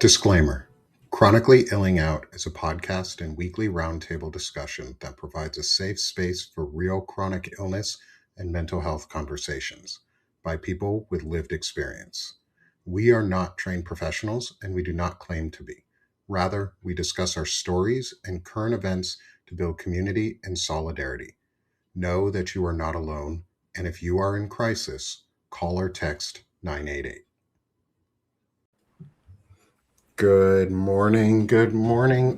Disclaimer: Chronically Illing Out is a podcast and weekly roundtable discussion that provides a safe space for real chronic illness and mental health conversations by people with lived experience. We are not trained professionals and we do not claim to be. Rather, we discuss our stories and current events to build community and solidarity. Know that you are not alone, and if you are in crisis, call or text 988. Good morning,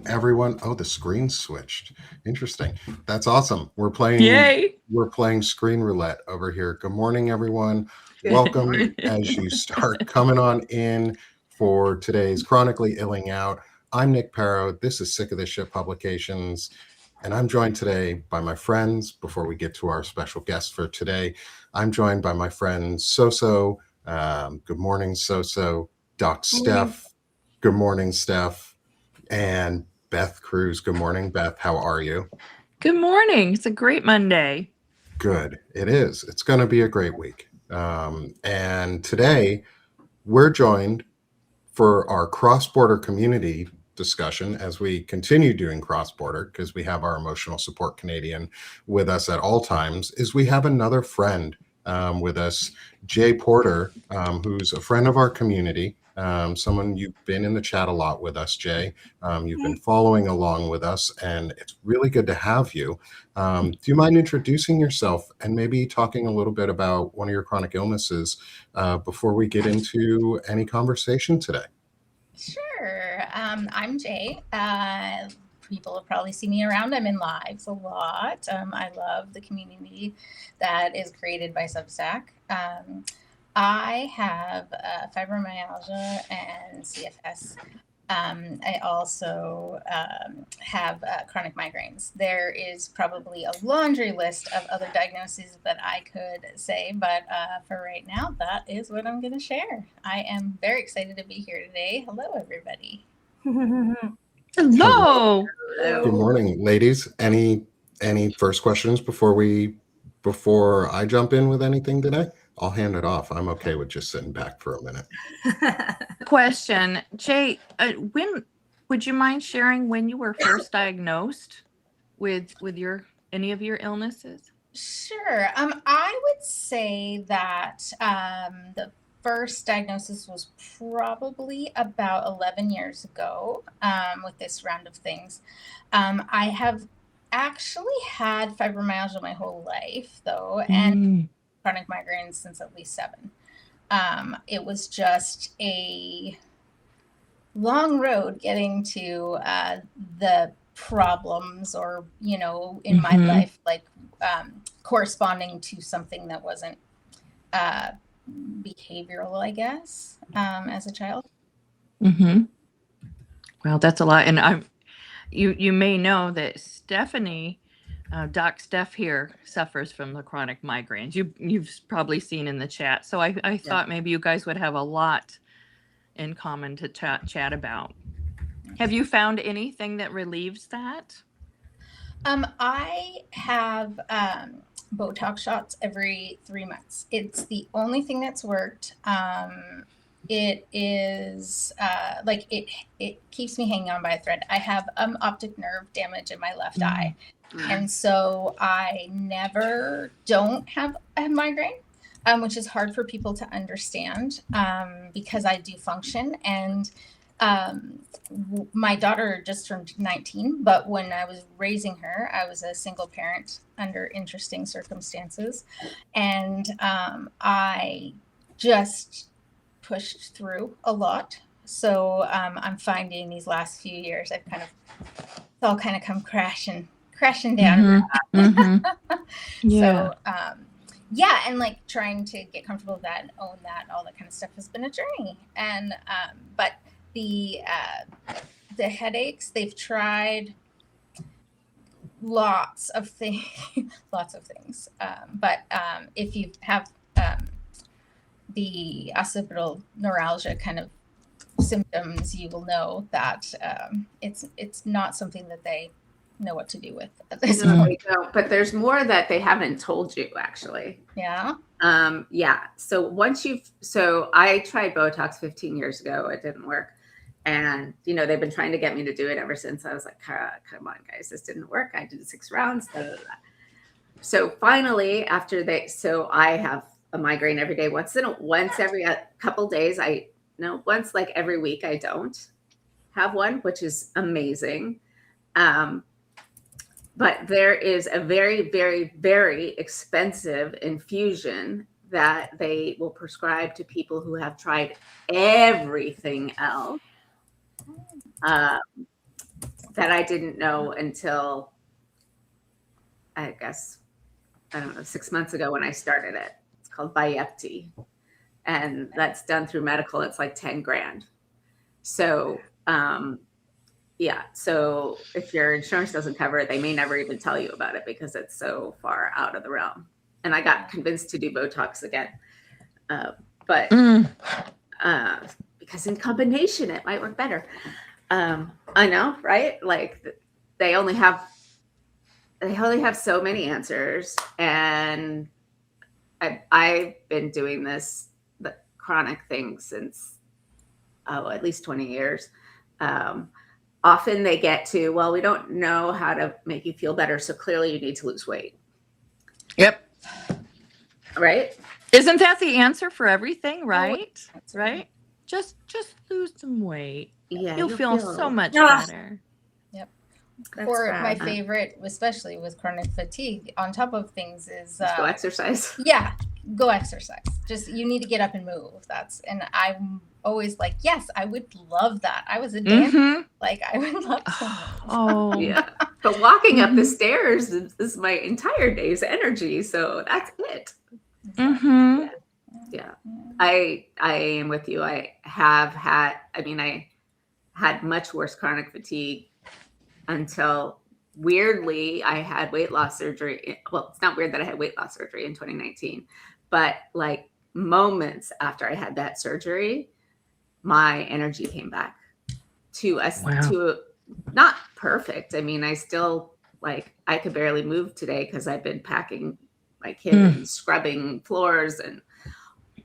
everyone. Oh, the screen switched. Interesting. That's awesome. We're playing screen roulette over here. Good morning, everyone. Welcome as you start coming on in for today's Chronically Illing Out. I'm Nick Parrow. This is Sick of This Shit Publications, and I'm joined today by my friends. Before we get to our special guest for today, I'm joined by my friend Soso. Good morning, Soso. Doc Steph. Good morning, Steph. And Beth Cruz. Good morning, Beth. How are you? Good morning. It's a great Monday. Good. It is. It's going to be a great week. And today we're joined for our cross-border community discussion as we continue doing cross-border, because we have our emotional support Canadian with us at all times, is we have another friend with us, Jay Porter, who's a friend of our community. Someone you've been in the chat a lot with us, Jay. You've been following along with us, and it's really good to have you. Do you mind introducing yourself and maybe talking a little bit about one of your chronic illnesses before we get into any conversation today? Sure. I'm Jay. People have probably seen me around. I'm in lives a lot. I love the community that is created by Substack. I have fibromyalgia and CFS. I also have chronic migraines. There is probably a laundry list of other diagnoses that I could say, but for right now, that is what I'm going to share. I am very excited to be here today. Hello, everybody. Hello. Good morning, ladies. Any first questions before I jump in with anything today? I'll hand it off. I'm okay with just sitting back for a minute. Question, Jay, when would you mind sharing when you were first diagnosed with any of your illnesses? Sure. I would say that the first diagnosis was probably about 11 years ago with this round of things. I have actually had fibromyalgia my whole life, though, and chronic migraines since at least 7. It was just a long road getting to the problems, or in my life, like corresponding to something that wasn't behavioral, I guess, as a child. Well, that's a lot. And you may know that Stephanie, Doc Steph here, suffers from the chronic migraines. You've probably seen in the chat. So I thought maybe you guys would have a lot in common to chat about. Have you found anything that relieves that? I have Botox shots every 3 months. It's the only thing that's worked. It is it keeps me hanging on by a thread. I have optic nerve damage in my left eye. And so I don't have a migraine, which is hard for people to understand because I do function. And my daughter just turned 19, but when I was raising her, I was a single parent under interesting circumstances. And I just pushed through a lot. So I'm finding these last few years, it's all kind of come crashing down. Yeah. So and like trying to get comfortable with that and own that, all that kind of stuff has been a journey. And but the headaches, they've tried lots of things. But if you have the occipital neuralgia kind of symptoms, you will know that it's not something that they know what to do with at this point. But there's more that they haven't told you, actually. Yeah. So I tried Botox 15 years ago. It didn't work. And, you know, they've been trying to get me to do it ever since. I was like, come on, guys, this didn't work. I did 6 rounds. Da, da, da. So finally, so I have a migraine every day. Once every couple days, once like every week, I don't have one, which is amazing. But there is a very, very, very expensive infusion that they will prescribe to people who have tried everything else. That I didn't know until, I guess, I don't know, 6 months ago when I started it. It's called Vyepti, and that's done through medical. It's like 10 grand. So, yeah. So if your insurance doesn't cover it, they may never even tell you about it because it's so far out of the realm. And I got convinced to do Botox again, because in combination it might work better. I know, right? Like they only have so many answers, and I've been doing the chronic thing since at least 20 years. Often they get to, well, we don't know how to make you feel better, so clearly you need to lose weight. Yep. Right? Isn't that the answer for everything, right? That's Right? Just lose some weight. Yeah. You'll feel so much Ah. better. That's Or bad. my favorite, especially with chronic fatigue, on top of things, is Just go exercise. yeah, go exercise. Just you need to get up and move. And I'm always like, yes, I would love that. I was a dancer, Mhm. like I would love to move. Oh. Yeah. But walking up the stairs is my entire day's energy. So that's it. Mhm. Yeah. I am with you. I had much worse chronic fatigue until weirdly I had weight loss surgery. Well, it's not weird that I had weight loss surgery in 2019, but like moments after I had that surgery, my energy came back to not perfect. I mean, I still I could barely move today because I've been packing my kid and scrubbing floors and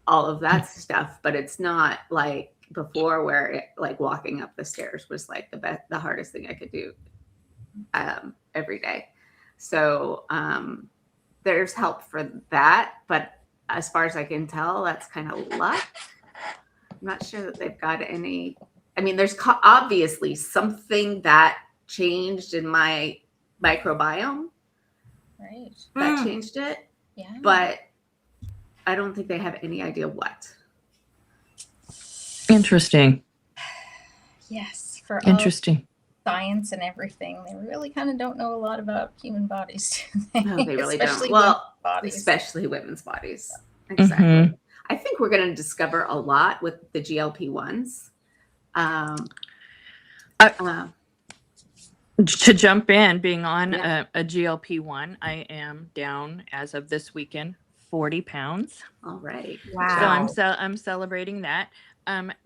all of that stuff, but it's not like before where walking up the stairs was like the hardest thing I could do every day. So there's help for that, but as far as I can tell, that's kind of luck. I'm not sure that they've got any. I mean, there's obviously something that changed in my microbiome, Right. that changed it, Yeah. but I don't think they have any idea what. Interesting. Yes. For all Interesting. science and everything, they really kind of don't know a lot about human bodies. Do they? No, they really Especially don't. Well, women's bodies. especially women's bodies. Exactly. Mhm. I think we're going to discover a lot with the GLP-1s. To jump in, being on Yeah. a GLP-1, I am down as of this weekend 40 pounds. All right. Wow. So I'm celebrating that.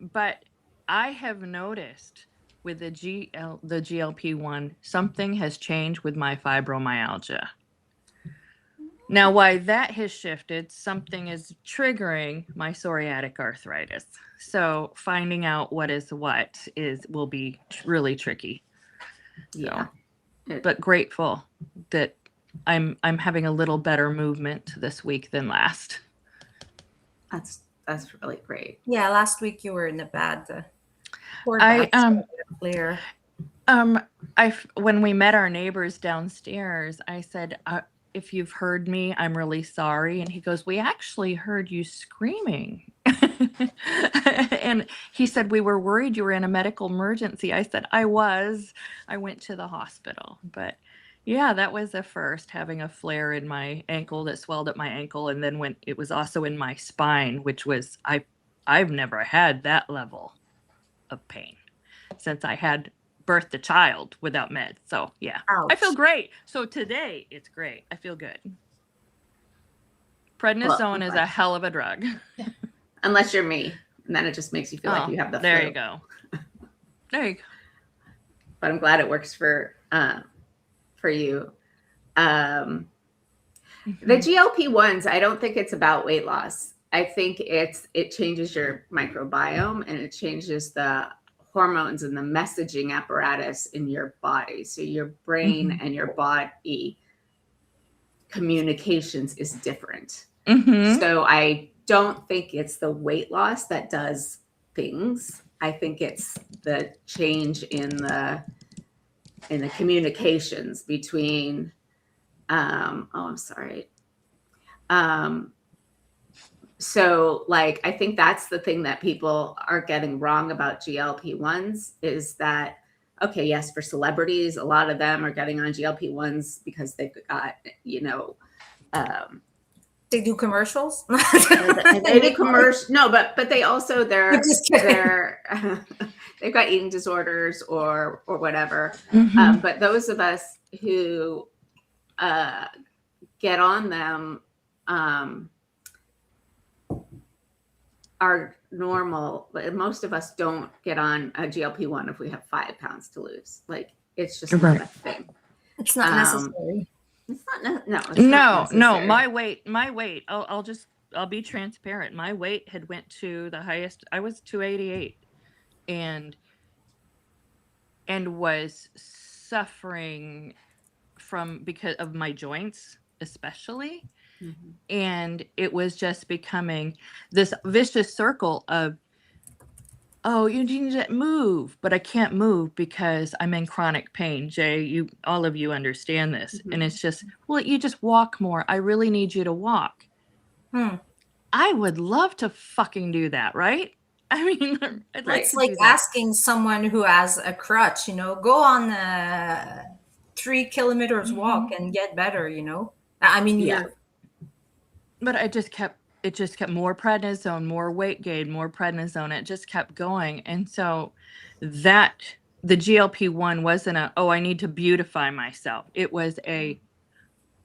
But I have noticed with the GLP-1, something has changed with my fibromyalgia. Now, why that has shifted, something is triggering my psoriatic arthritis. So finding out what is what will be really tricky. Yeah. But grateful that I'm having a little better movement this week than last. That's really great. Yeah, last week you were in a bad. Poor I back's clear. when we met our neighbors downstairs, I said, if you've heard me, I'm really sorry. And he goes, we actually heard you screaming. And he said, we were worried you were in a medical emergency. I said, I went to the hospital. But yeah, that was the first, having a flare in my ankle that swelled at my ankle. And then it was also in my spine, which was, I've never had that level of pain since I had birthed a child without meds. So yeah, Ouch. I feel great. So today it's great. I feel good. Prednisone is a hell of a drug. Unless you're me, and then it just makes you feel like you have the there flu. you go. There you go. But I'm glad it works for you. The GLP-1s, I don't think it's about weight loss. I think it changes your microbiome and it changes the hormones and the messaging apparatus in your body. So your brain and your body communications is different. So I don't think it's the weight loss that does things. I think it's the change in the communications between I'm sorry. So like I think that's the thing that people are getting wrong about GLP-1s is that, okay, yes, for celebrities, a lot of them are getting on GLP-1s because they've got, They do commercials. they do commercial. No, but they also they've got eating disorders or whatever. But those of us who get on them are normal. Most of us don't get on a GLP-1 if we have 5 pounds to lose. Like it's just not a thing. It's not necessary. It's not it's not No, necessary. my weight. I'll be transparent. My weight had went to the highest. I was 288 and was suffering because of my joints, especially. And it was just becoming this vicious circle of, oh, you need to move, but I can't move because I'm in chronic pain. Jay, all of you understand this. And it's just, well, you just walk more. I really need you to walk. I would love to fucking do that, right? I mean, I'd like It's to like do that. asking someone who has a crutch, go on a 3 kilometers walk and get better, I mean, But it just kept more prednisone, more weight gain, more prednisone. It just kept going. And so the GLP-1 wasn't I need to beautify myself. It was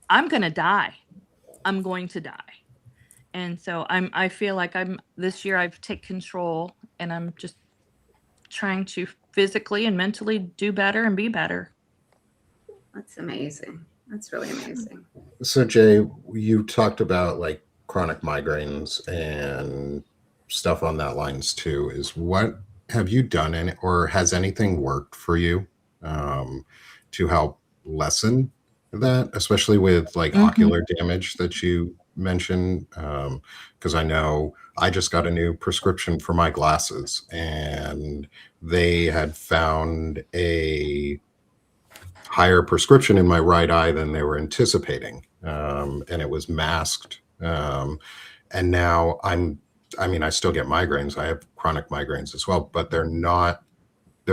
I'm going to die. I'm going to die. And so I feel like this year I've taken control and I'm just trying to physically and mentally do better and be better. That's amazing. That's really amazing. So Jay, you talked about like chronic migraines and stuff on that lines too. What have you done or has anything worked for you to help lessen that, especially with like ocular damage that you mentioned? Because I know I just got a new prescription for my glasses and they had found a higher prescription in my right eye than they were anticipating. And it was masked. And now I still get migraines. I have chronic migraines as well, but they're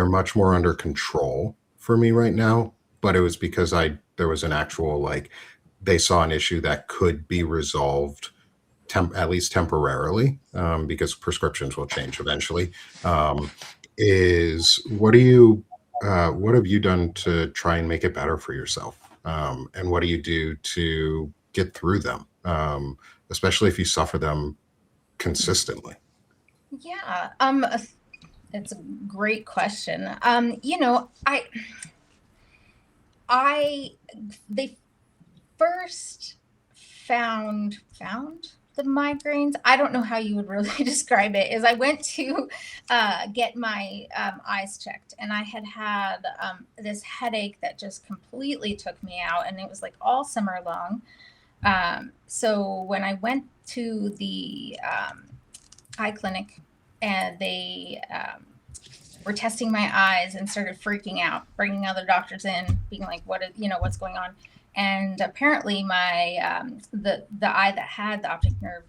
much more under control for me right now. But it was because there was an actual, they saw an issue that could be resolved at least temporarily, because prescriptions will change eventually. What have you done to try and make it better for yourself? And what do you do to get through them, especially if you suffer them consistently? Yeah, it's a great question. They first found the migraines. I don't know how you would really describe it. Is I went to get my eyes checked, and I had this headache that just completely took me out, and it was like all summer long. So when I went to the eye clinic, and they were testing my eyes and started freaking out, bringing other doctors in, being like, what's going on? And apparently my the eye that had the optic nerve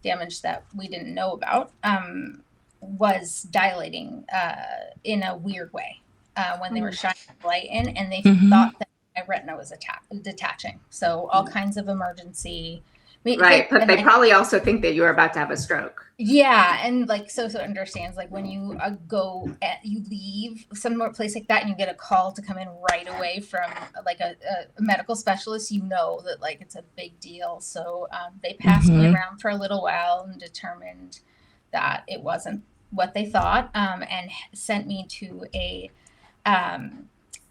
damage that we didn't know about was dilating in a weird way when they were shining the light in, and they thought that my retina was detaching. So all kinds of emergency. Right, but they probably also think that you're about to have a stroke. Yeah, and so understands, like when you you leave some place like that and you get a call to come in right away from like a medical specialist, that like it's a big deal. So they passed me around for a little while and determined that it wasn't what they thought, and sent me to a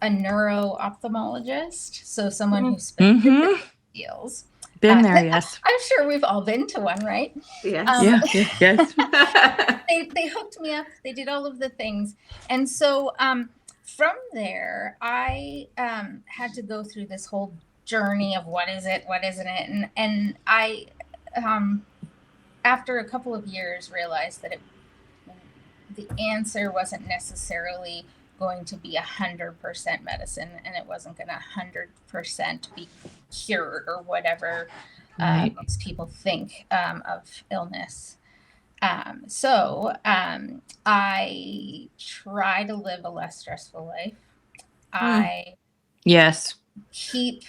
neuro ophthalmologist, so someone who specifically deals Been there, yes. I'm sure we've all been to one, right? Yes. Yes. They hooked me up. They did all of the things, and so from there, I had to go through this whole journey of what is it, what isn't it, and I after a couple of years realized that the answer wasn't necessarily going to be 100% medicine, and it wasn't going to 100% be cured or whatever Right. most people think of illness. So I try to live a less stressful life. I Yes. keep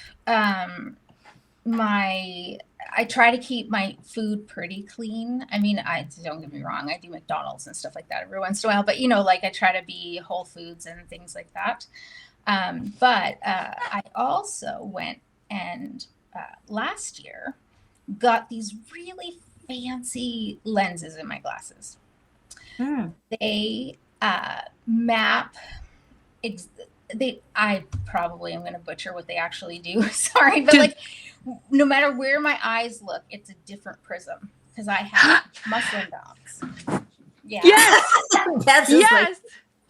I try to keep my food pretty clean. I mean, I don't get me wrong, I do McDonald's and stuff like that every once in a while, but like I try to be whole foods and things like that. But I also went and last year got these really fancy lenses in my glasses. They map I probably am going to butcher what they actually do. Sorry, but like no matter where my eyes look, it's a different prism because I have muslin dogs. Yeah. Yes. That's just like,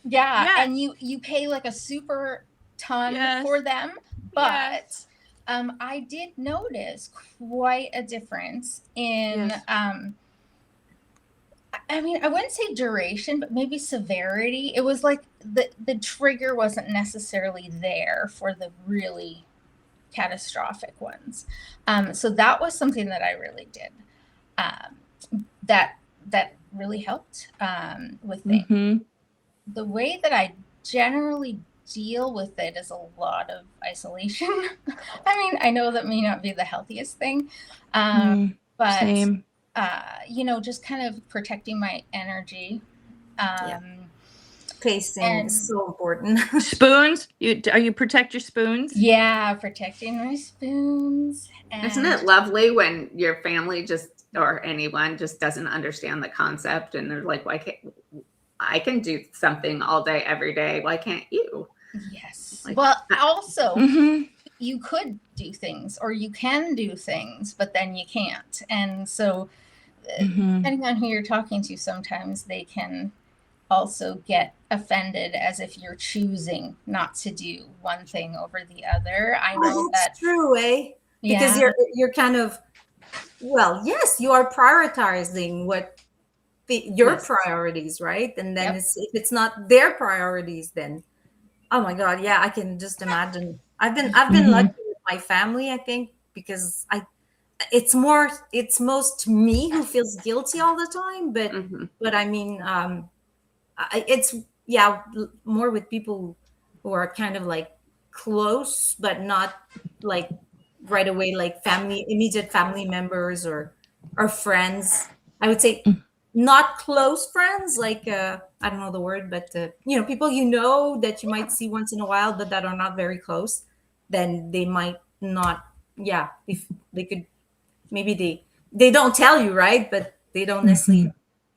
Yeah. Yes. And you pay like a super ton for them, but I did notice quite a difference in I mean, I wouldn't say duration, but maybe severity. It was like the trigger wasn't necessarily there for the really catastrophic ones. So that was something that I really did. That really helped with things. Mm-hmm. The way that I generally deal with it is a lot of isolation. I mean, I know that may not be the healthiest thing, but Same. just kind of protecting my energy. pacing is so important. Spoons? You protect your spoons? Yeah, protecting my spoons. Isn't it lovely when your family just or anyone just doesn't understand the concept and they're like, why can't I can do something all day, every day? Why can't you? Yes. Like, well, also, Mm-hmm. you could do things or you can do things, but then you can't. And so, depending on who you're talking to, sometimes they can also get offended as if you're choosing not to do one thing over the other. I know that's true, eh? Because you're kind of, well, yes, you are prioritizing what your priorities, right? And then if it's not their priorities, then oh my God, yeah, I can just imagine. I've been lucky with my family, I think, because it's most me who feels guilty all the time, but I mean, it's more with people who are kind of like close, but not like right away, like immediate family members or friends. I would say not close friends, like I don't know the word, but people that you might see once in a while, but that are not very close. Then they might not. Yeah, if they could, maybe they don't tell you, right? But they don't necessarily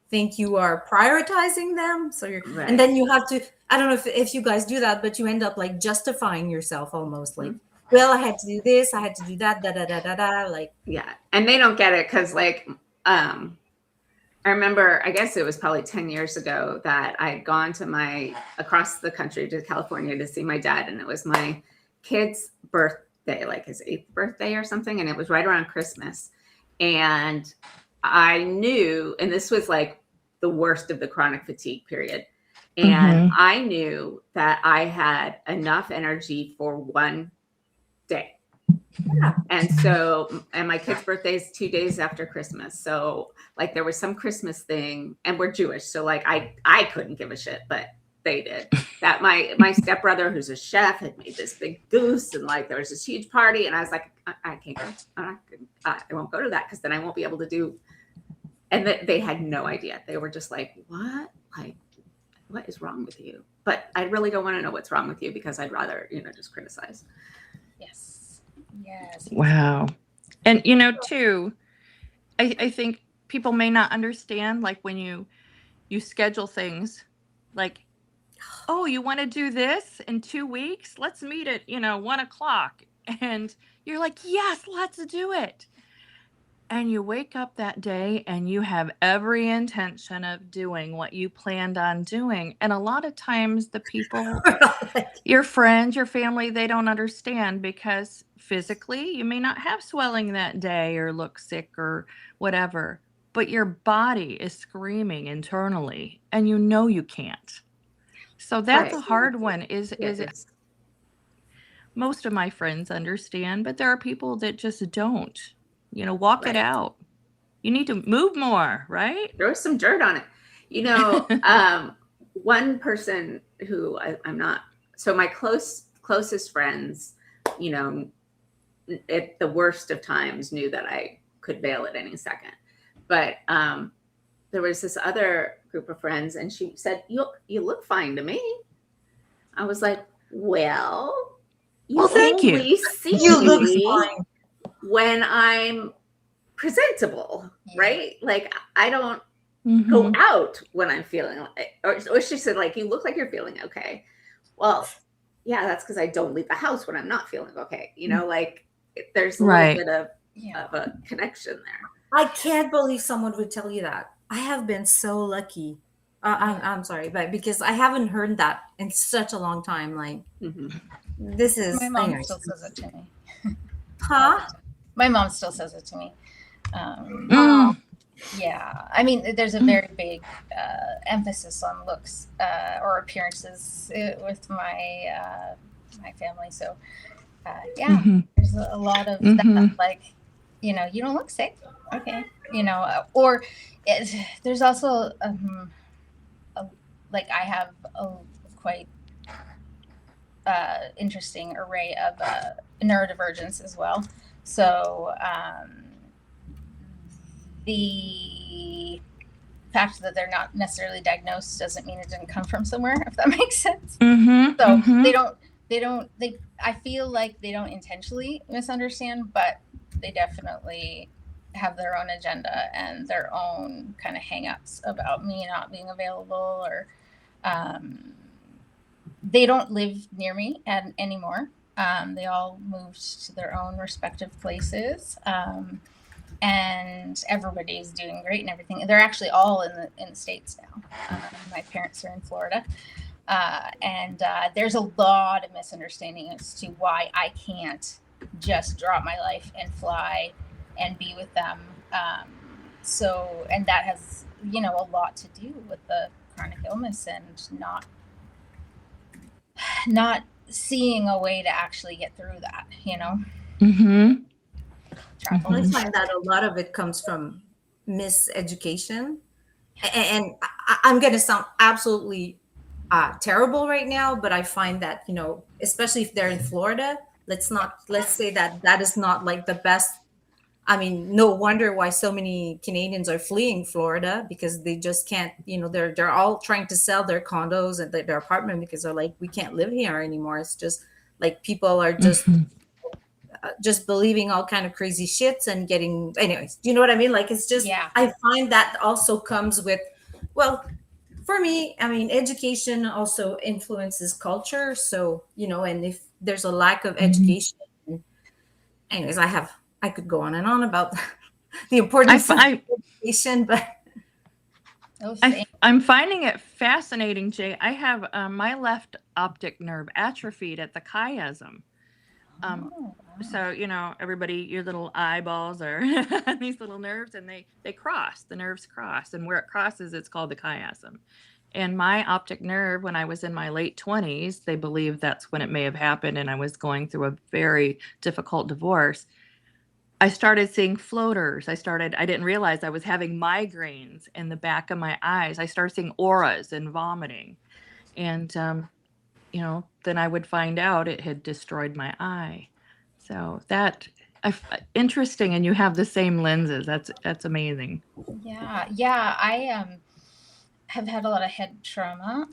think you are prioritizing them. So and then you have to. I don't know if you guys do that, but you end up like justifying yourself almost like. Well, I had to do this, I had to do that, like. Yeah, and they don't get it because like. I remember, I guess it was probably 10 years ago that I had gone to across the country to California to see my dad. And it was my kid's birthday, like his 8th birthday or something. And it was right around Christmas. And I knew, and this was like the worst of the chronic fatigue period. And I knew that I had enough energy for one day. Yeah. And my kid's birthday is 2 days after Christmas. So like there was some Christmas thing and we're Jewish. So like I couldn't give a shit, but they did. That my stepbrother, who's a chef, had made this big goose and like there was this huge party. And I was like, I can't go. I won't go to that because then I won't be able to do. And they had no idea. They were just like, what? Like, what is wrong with you? But I really don't want to know what's wrong with you because I'd rather, just criticize. Yes. Wow. And, too, I think people may not understand, like when you schedule things like, oh, you want to do this in 2 weeks? Let's meet at, 1:00. And you're like, yes, let's do it. and you wake up that day and you have every intention of doing what you planned on doing. And a lot of times the people, your friends, your family, they don't understand because physically you may not have swelling that day or look sick or whatever, but your body is screaming internally and you know you can't. So that's Right. a hard one. Is Yes. most of my friends understand, but there are people that just don't. Walk it Right. out. You need to move more, right? Throw some dirt on it. One person who I'm not, so my closest friends, at the worst of times knew that I could bail at any second. But there was this other group of friends, and she said, you look fine to me. I was like, well, you thank you. only see You look me fine. when I'm presentable, right? Like I don't Mhm. go out when I'm feeling like, or she said, like, you look like you're feeling okay. Well, yeah, that's because I don't leave the house when I'm not feeling okay. Like there's a Right. little bit of Yeah. a connection there. I can't believe someone would tell you that. I have been so lucky. I'm sorry, but because I haven't heard that in such a long time. Like Mhm. this is My mom anyways. still says it to me. Huh? My mom still says it to me. Mm. Yeah, I mean, there's a very big emphasis on looks or appearances with my my family. So, yeah, Mhm. there's a lot of Mhm. that. Like, you don't look sick, okay? Or there's also like I have a quite interesting array of neurodivergence as well. So. The fact that they're not necessarily diagnosed doesn't mean it didn't come from somewhere, if that makes sense. Mhm. So Mhm. I feel like they don't intentionally misunderstand, but they definitely have their own agenda and their own kind of hangups about me not being available, or they don't live near me anymore. They all moved to their own respective places. And everybody's doing great and everything. They're actually all in the States now. My parents are in Florida. And there's a lot of misunderstanding as to why I can't just drop my life and fly and be with them. And that has, a lot to do with the chronic illness and not seeing a way to actually get through that, Mhm. travel. I Mhm. find that a lot of it comes from miseducation. And I'm going to sound absolutely terrible right now, but I find that, especially if they're in Florida, let's say that is not like the best. I mean, no wonder why so many Canadians are fleeing Florida, because they just can't, they're all trying to sell their condos and their apartment because they're like, we can't live here anymore. It's just like people are Mhm. just believing all kind of crazy shits and getting, anyways, do you know what I mean? Like, it's just, Yeah. I find that also comes with, well, for me, I mean, education also influences culture. So, and if there's a lack of education, anyways, I could go on and on about the importance of I, education, but Oh, same. I'm finding it fascinating, Jay. I have my left optic nerve atrophied at the chiasm. Oh, wow. So everybody, your little eyeballs are these little nerves, and they cross. The nerves cross, and where it crosses, it's called the chiasm. And my optic nerve, when I was in my late 20s, they believe that's when it may have happened, and I was going through a very difficult divorce. I started seeing floaters. I didn't realize I was having migraines in the back of my eyes. I started seeing auras and vomiting. And, then I would find out it had destroyed my eye. So interesting. And you have the same lenses. That's amazing. Yeah. I have had a lot of head trauma.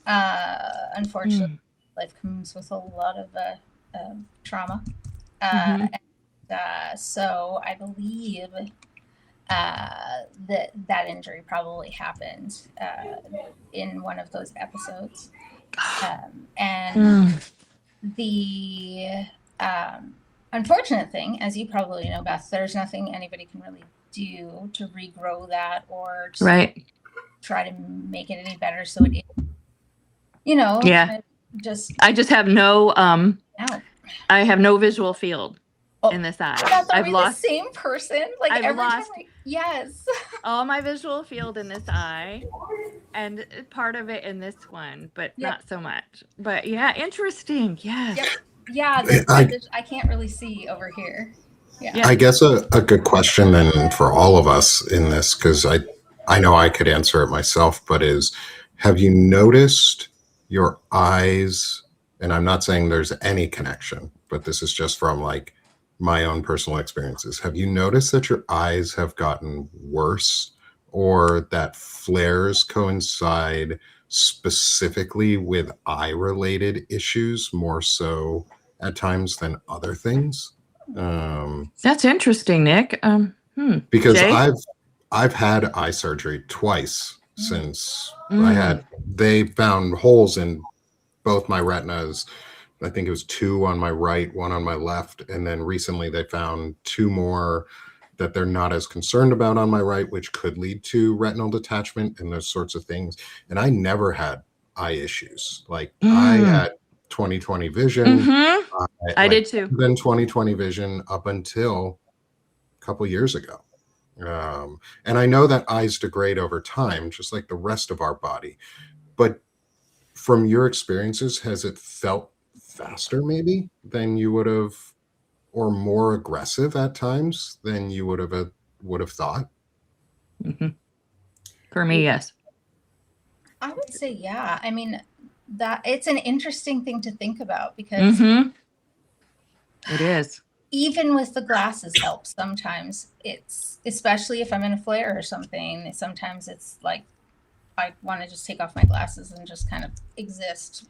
Unfortunately, life comes with a lot of trauma. Mhm. So I believe that injury probably happened in one of those episodes. And the unfortunate thing, as you probably know, Beth, there's nothing anybody can really do to regrow that or to Right. try to make it any better. So it, Yeah. just I just have no out. I have no visual field Oh, in this eye. Beth, are I've we lost the same person? Like I've every lost- time yes. all my visual field in this eye and part of it in this one, but Yep. not so much. But yeah, interesting. Yes. Yep. Yeah, I can't really see over here. Yeah. I guess a good question then for all of us in this, because I know I could answer it myself, but is, have you noticed your eyes, and I'm not saying there's any connection, but this is just from like my own personal experiences. Have you noticed that your eyes have gotten worse, or that flares coincide specifically with eye related issues more so at times than other things? That's interesting, Nick. Because Jay? I've had eye surgery twice since Mm. they found holes in both my retinas. I think it was 2 on my right, 1 on my left, and then recently they found 2 more that they're not as concerned about on my right, which could lead to retinal detachment and those sorts of things. And I never had eye issues. Like I had 20/20 vision. Mm-hmm. I did too. Then 20/20 vision up until a couple years ago. And I know that eyes degrade over time, just like the rest of our body. But from your experiences, has it felt faster maybe than you would have, or more aggressive at times than you would have thought? Mm-hmm. For me, yes. I would say, yeah. I mean, that it's an interesting thing to think about because It is. even with the glasses helps sometimes. It's especially if I'm in a flare or something. Sometimes it's like I want to just take off my glasses and just kind of exist,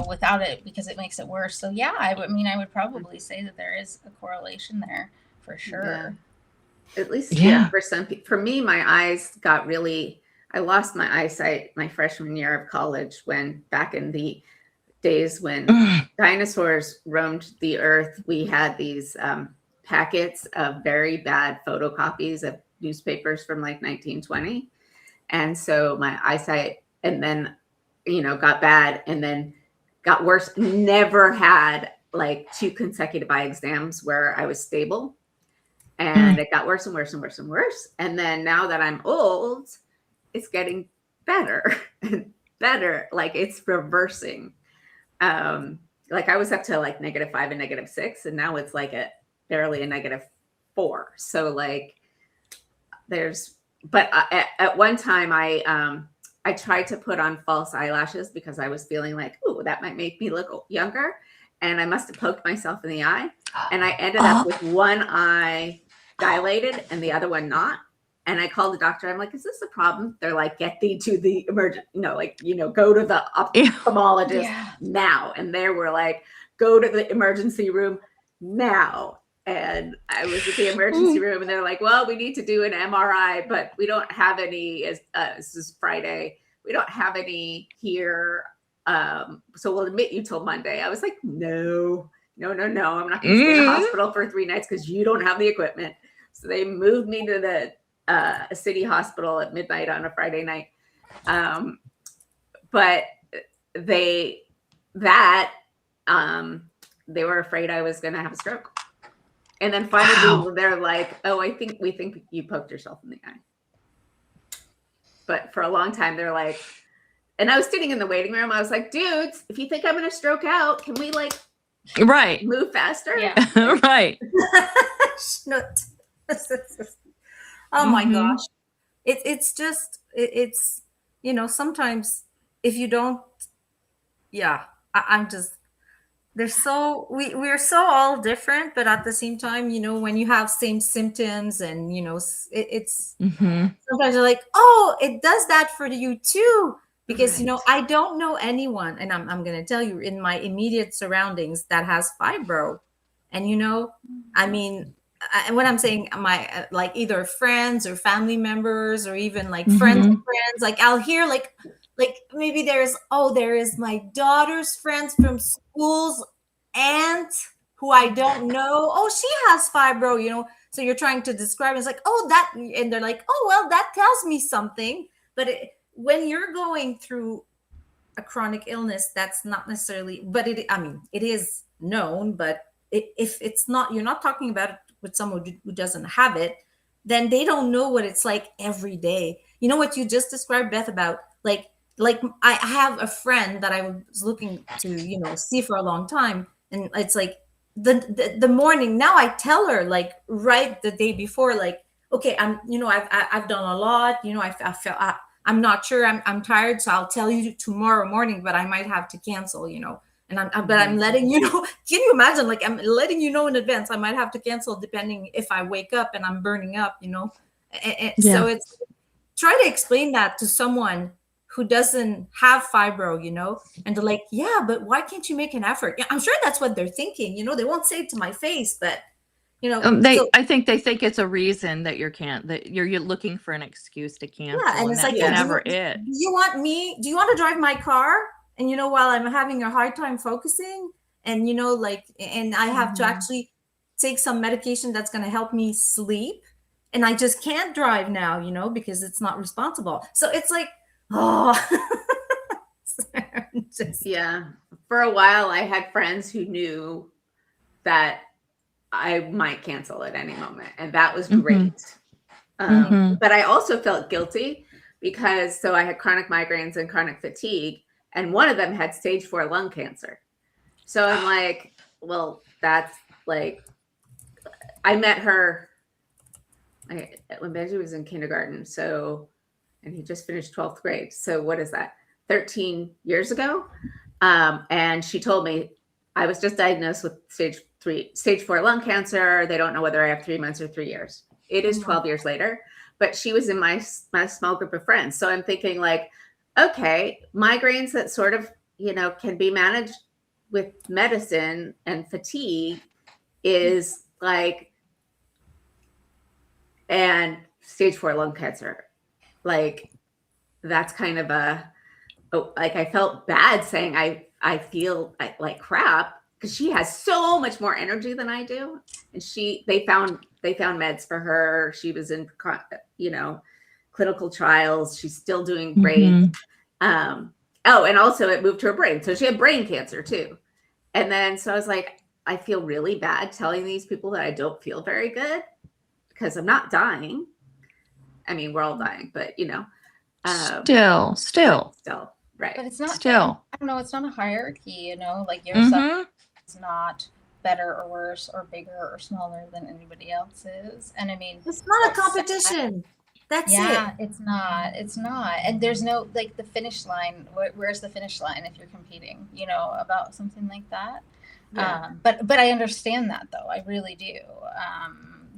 without it because it makes it worse. So yeah, I would probably say that there is a correlation there for sure. At least Yeah. for some people. For me, my eyes got I lost my eyesight my freshman year of college, when back in the days when dinosaurs roamed the earth, we had these packets of very bad photocopies of newspapers from like 1920. And so my eyesight, and then, got bad and then got worse. Never had like 2 consecutive eye exams where I was stable. And it got worse and worse and worse and worse. And then now that I'm old, it's getting better and better. Like it's reversing. Like I was up to like -5 and -6, and now it's like barely a -4. So like but at one time I tried to put on false eyelashes because I was feeling like, oh, that might make me look younger. And I must have poked myself in the eye, and I ended up with one eye dilated and the other one not. And I called the doctor. I'm like, is this a problem? They're like, get thee to the emergent, go to the ophthalmologist now. And they were like, go to the emergency room now. And I was at the emergency room and they're like, well, we need to do an MRI, but we don't have any. This is Friday. We don't have any here. So we'll admit you till Monday. I was like, no. I'm not going to stay in the hospital for 3 nights because you don't have the equipment. So they moved me to the city hospital at midnight on a Friday night. But they were afraid I was going to have a stroke. And then finally they're like, oh, we think you poked yourself in the eye. But for a long time, they're like, and I was sitting in the waiting room. I was like, dudes, if you think I'm going to stroke out, can we like move faster? Yeah. Right. Oh my gosh. It's just, sometimes if you don't, I'm just, we're so all different, but at the same time, when you have same symptoms and, it's sometimes you're like, oh, it does that for you too. Because, I don't know anyone, and I'm going to tell you, in my immediate surroundings that has fibro. And, when I'm saying my, like either friends or family members or even like friends of friends, like I'll hear like maybe there is my daughter's friends from school's aunt who I don't know, oh, she has fibro, so you're trying to describe, it's like, oh, that, and they're like, oh, well, that tells me something. But when you're going through a chronic illness, that's not necessarily, but it is known, but if it's not, you're not talking about it with someone who doesn't have it, then they don't know what it's like every day. You know what you just described, Beth, about like I have a friend that I was looking to, see for a long time. And it's like the morning, now I tell her, like, right the day before, like, okay, I've done a lot, I felt, I'm not sure, I'm tired, so I'll tell you tomorrow morning, but I might have to cancel, and I'm letting you know. Can you imagine? Like, I'm letting you know in advance, I might have to cancel depending if I wake up and I'm burning up, So it's, try to explain that to someone who doesn't have fibro, and they're like, yeah, but why can't you make an effort? Yeah, I'm sure that's what they're thinking, they won't say it to my face, but I think they think it's a reason that that you're looking for an excuse to cancel. Yeah, and it's that's like, never it. Do you want to drive my car? And while I'm having a hard time focusing, and and I have to actually take some medication that's going to help me sleep, and I just can't drive now, because it's not responsible. So it's like, oh. Yeah. For a while, I had friends who knew that I might cancel at any moment, and that was great. But I also felt guilty because I had chronic migraines and chronic fatigue, and one of them had stage 4 lung cancer. So I'm like, well, that's like, I met her when Benji was in kindergarten. And he just finished 12th grade. So what is that? 13 years ago. And she told me I was just diagnosed with stage 4 lung cancer. They don't know whether I have 3 months or 3 years. It is 12 years later, but she was in my small group of friends. So I'm thinking, like, okay, migraines that sort of, can be managed with medicine, and fatigue is like, and stage 4 lung cancer, like, that's kind of like, I felt bad saying I feel like crap, because she has so much more energy than I do. And they found meds for her. She was in, clinical trials. She's still doing great. And also it moved to her brain. So she had brain cancer too. And then, so I was like, I feel really bad telling these people that I don't feel very good, because I'm not dying. I mean, we're all dying, but still, right. But it's not still. I don't know. It's not a hierarchy, like your suffering is not better or worse or bigger or smaller than anybody else's. And I mean, it's not a competition. That's it. It's not. And there's no, like, the finish line. Where's the finish line if you're competing, about something like that? Yeah. But I understand that, though. I really do.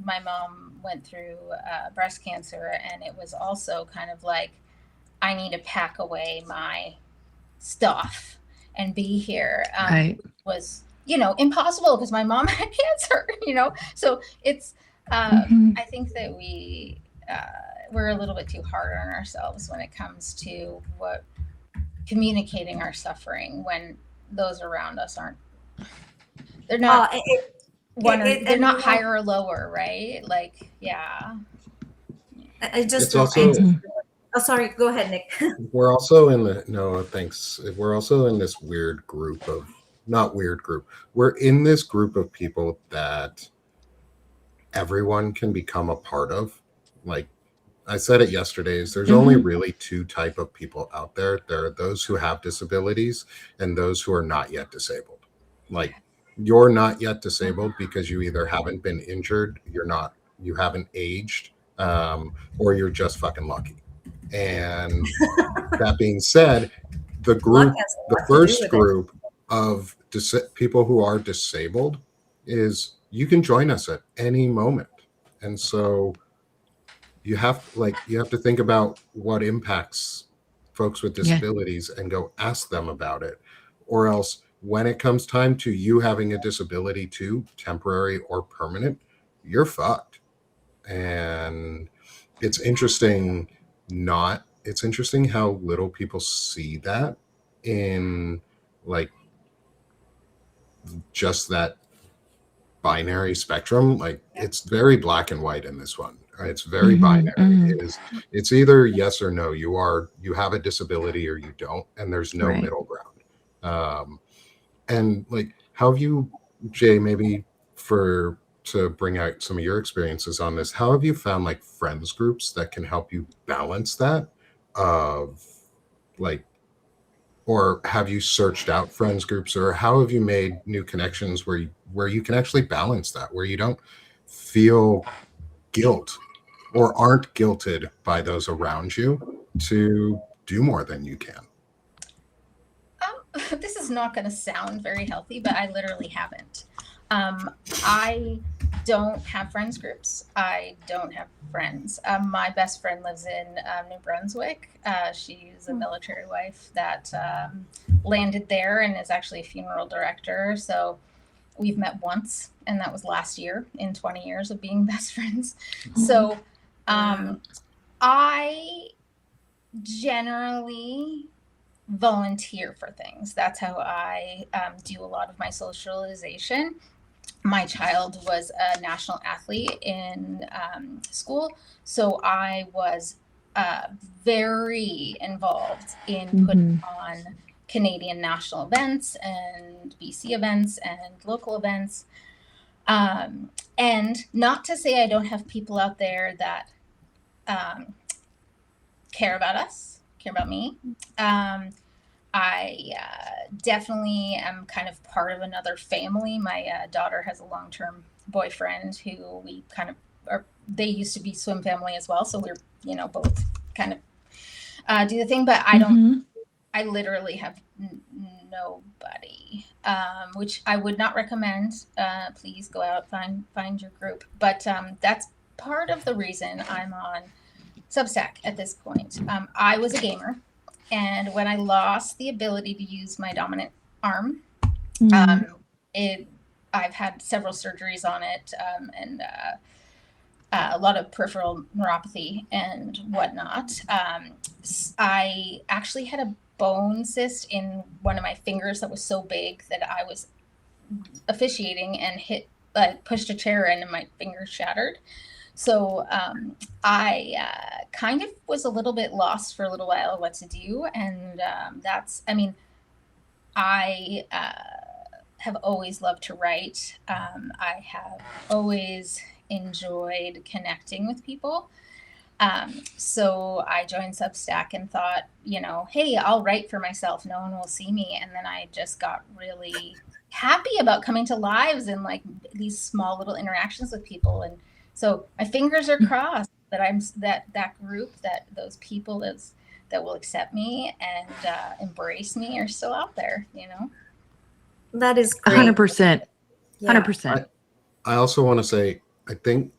My mom went through breast cancer, and it was also kind of like, I need to pack away my stuff and be here. Right. Was, impossible because my mom had cancer, So it's, I think that we're a little bit too hard on ourselves when it comes to communicating our suffering, when those around us they're not they're not higher or lower, right? Like, yeah. It's also, oh, sorry, go ahead, Nick. We're also in We're also in this weird group of, we're in this group of people that everyone can become a part of. Like I said it yesterday, there's only really 2 type of people out there. There are those who have disabilities and those who are not yet disabled. Like, you're not yet disabled because you either haven't been injured, you haven't aged, or you're just fucking lucky. And that being said, the first group of people who are disabled is, you can join us at any moment. And so you have to think about what impacts folks with disabilities and go ask them about it. Or else, when it comes time to you having a disability too, temporary or permanent, you're fucked. And it's interesting how little people see that in, like, just that binary spectrum. Like it's very black and white in this one. It's very binary. It's either yes or no. You have a disability or you don't, and there's no Right. middle ground. And like, how have you, Jay, maybe to bring out some of your experiences on this, how have you found like friends groups that can help you balance that of like, or have you searched out friends groups, or how have you made new connections where you can actually balance that, where you don't feel guilt or aren't guilted by those around you to do more than you can? This is not going to sound very healthy, but I literally haven't. I don't have friends groups. I don't have friends. My best friend lives in New Brunswick. She's a military wife that landed there and is actually a funeral director. So we've met once, and that was last year in 20 years of being best friends. So I generally volunteer for things. That's how I do a lot of my socialization. My child was a national athlete in school, so I was very involved in putting on Canadian national events and BC events and local events. And not to say I don't have people out there that care about us, care about me. I definitely am kind of part of another family. My daughter has a long-term boyfriend who we kind of are. They used to be swim family as well, so we're both kind of do the thing. But I don't. I literally have nobody, which I would not recommend. Please go out, find your group. But that's part of the reason I'm on Substack at this point. I was a gamer. And when I lost the ability to use my dominant arm, I've had several surgeries on it, and a lot of peripheral neuropathy and whatnot. I actually had a bone cyst in one of my fingers that was so big that I was officiating and pushed a chair in and my finger shattered. So I kind of was a little bit lost for a little while what to do. And I have always loved to write. I have always enjoyed connecting with people. So I joined Substack and thought, hey, I'll write for myself. No one will see me. And then I just got really happy about coming to lives and like these small little interactions with people. And so my fingers are crossed that I'm that group, that those people that will accept me and embrace me are still out there, That is great. 100%. 100%. I also want to say, I think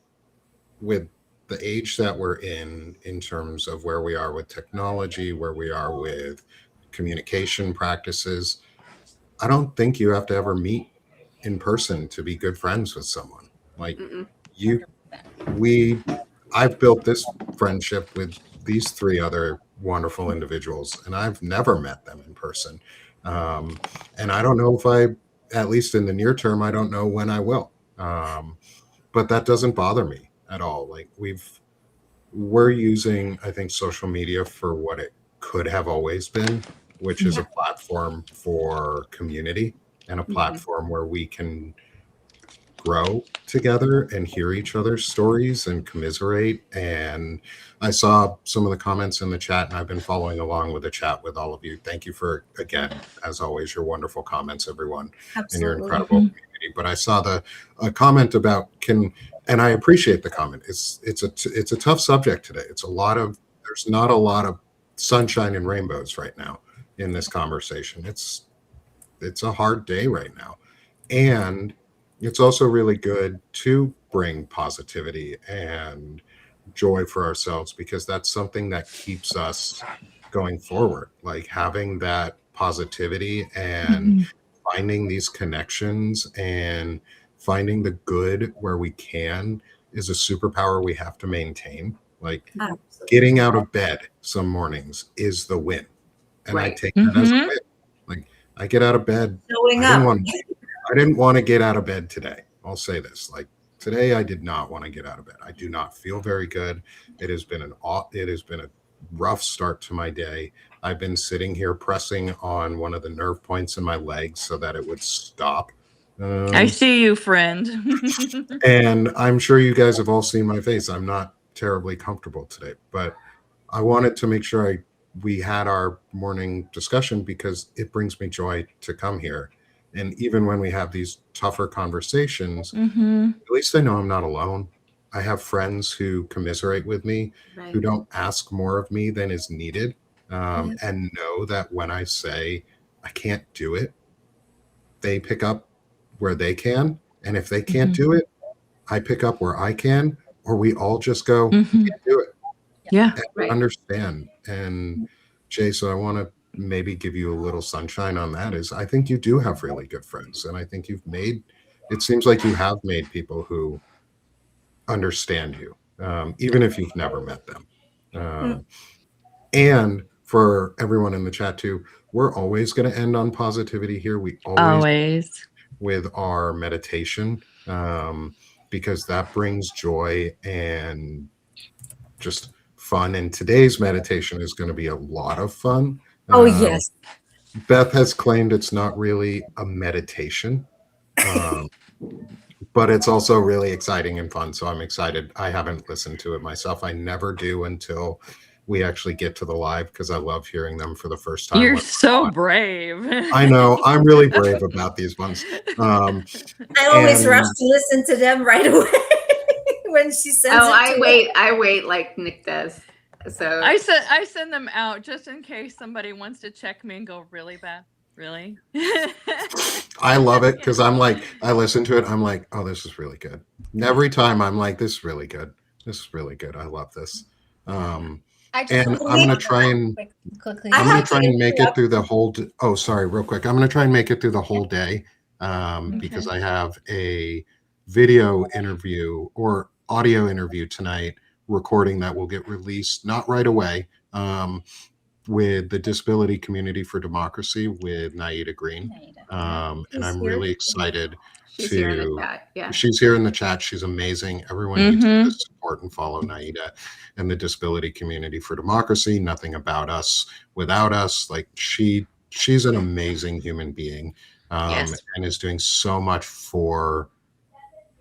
with the age that we're in terms of where we are with technology, where we are with communication practices, I don't think you have to ever meet in person to be good friends with someone. Like I've built this friendship with these three other wonderful individuals, and I've never met them in person. And I don't know if at least in the near term, I don't know when I will. But that doesn't bother me at all. Like we're using, I think, social media for what it could have always been, which is a platform for community and a platform where we can grow together and hear each other's stories and commiserate. And I saw some of the comments in the chat, and I've been following along with the chat with all of you. Thank you for, again, as always, your wonderful comments, everyone. Absolutely. And your incredible community. But I saw a comment about and I appreciate the comment. It's a tough subject today. There's not a lot of sunshine and rainbows right now in this conversation. It's a hard day right now. And it's also really good to bring positivity and joy for ourselves, because that's something that keeps us going forward. Like having that positivity and finding these connections and finding the good where we can is a superpower we have to maintain. Like getting out of bed some mornings is the win. And I take that as a win. Like I get out of bed. I didn't want to get out of bed today. I'll say this, like today I did not want to get out of bed. I do not feel very good. It has been a rough start to my day. I've been sitting here pressing on one of the nerve points in my legs so that it would stop. I see you, friend. And I'm sure you guys have all seen my face. I'm not terribly comfortable today, but I wanted to make sure we had our morning discussion because it brings me joy to come here. And even when we have these tougher conversations, Mm-hmm. at least I know I'm not alone. I have friends who commiserate with me, Right. who don't ask more of me than is needed, and know that when I say I can't do it, they pick up where they can. And if they can't Mm-hmm. do it, I pick up where I can, or we all just go, Mm-hmm. you can't do it. Yeah. And Right. understand. And Jay, so I want to maybe give you a little sunshine on that is I think you do have really good friends. And I think it seems like you have made people who understand you, even if you've never met them. And for everyone in the chat too, we're always going to end on positivity here. We always with our meditation, because that brings joy and just fun. And today's meditation is going to be a lot of fun. Oh, yes. Beth has claimed it's not really a meditation, but it's also really exciting and fun. So I'm excited. I haven't listened to it myself. I never do until we actually get to the live because I love hearing them for the first time. You're so brave. I know. I'm really brave about these ones. I always rush to listen to them right away when she sends Oh, it I wait like Nick does. So I send them out just in case somebody wants to check me and go, really bad? Really? I love it because I'm like, I listen to it. I'm like, oh, this is really good. And every time I'm like, this is really good. This is really good. I love this. And I'm going to try and quickly. I'm going to try and make it through the whole. Oh, sorry, real quick. I'm going to try and make it through the whole day because I have a video interview or audio interview tonight recording that will get released not right away. With the Disability Community for Democracy with Naida Green. And I'm really excited she's here in the chat. Yeah. She's here in the chat. She's amazing. Everyone needs to support and follow Naida and the Disability Community for Democracy. Nothing about us without us. Like she's an amazing human being and is doing so much for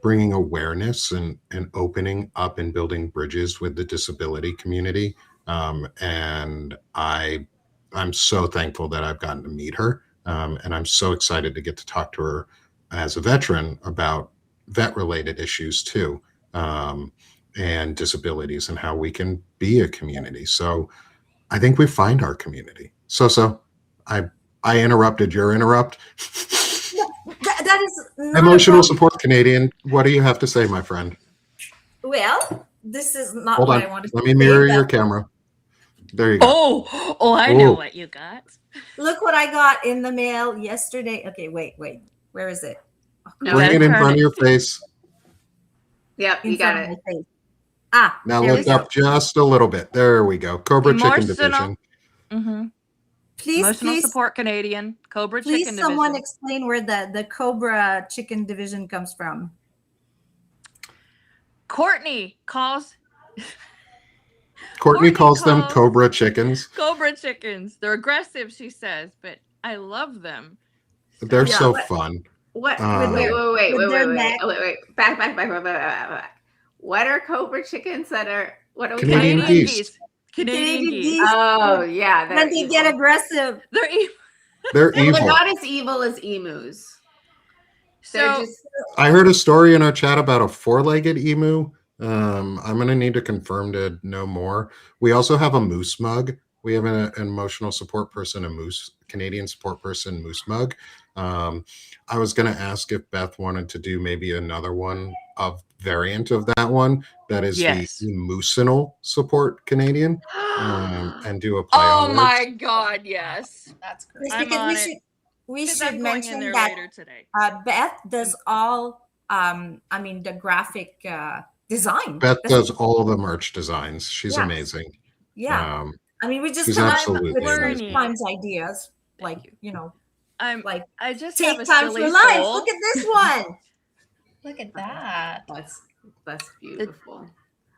bringing awareness and opening up and building bridges with the disability community. And I'm so thankful that I've gotten to meet her. And I'm so excited to get to talk to her as a veteran about vet-related issues too, and disabilities and how we can be a community. So I think we find our community. So I interrupted your interrupt. That is Emotional support Canadian. What do you have to say, my friend? Well, this is not Hold what on. I wanted to Let me say, mirror but your camera. There you go. I know what you got. Look what I got in the mail yesterday. Okay, wait. Where is it? Bring it in front of your face. Yep, you got it. Now look up just a little bit. There we go. Cobra Chicken Division. Emotional support Canadian. Cobra Chicken Division. Please someone explain where the Cobra Chicken Division comes from. Courtney calls them Cobra Chickens. Cobra Chickens. They're aggressive, she says, but I love them. They're so fun. What? Wait. Back. What are Cobra chickens that are? What are we? Canadian geese. Canadian geese. Oh yeah, when they get aggressive, they're evil. They're not as evil as emus. So I heard a story in our chat about a four-legged emu. I'm going to need to confirm to know more. We also have a moose mug. We have an emotional support person, Canadian support person, moose mug. I was going to ask if Beth wanted to do maybe another one of variant of that one. That is the emotional support Canadian, and do a play on words. My God, yes. That's great. We should mention that today. Beth does all, the graphic design. Beth does all the merch designs. She's amazing. Yeah. We just come up with sometimes ideas. I just take have a time silly for life. soul. Look at this one. Look at that. That's beautiful.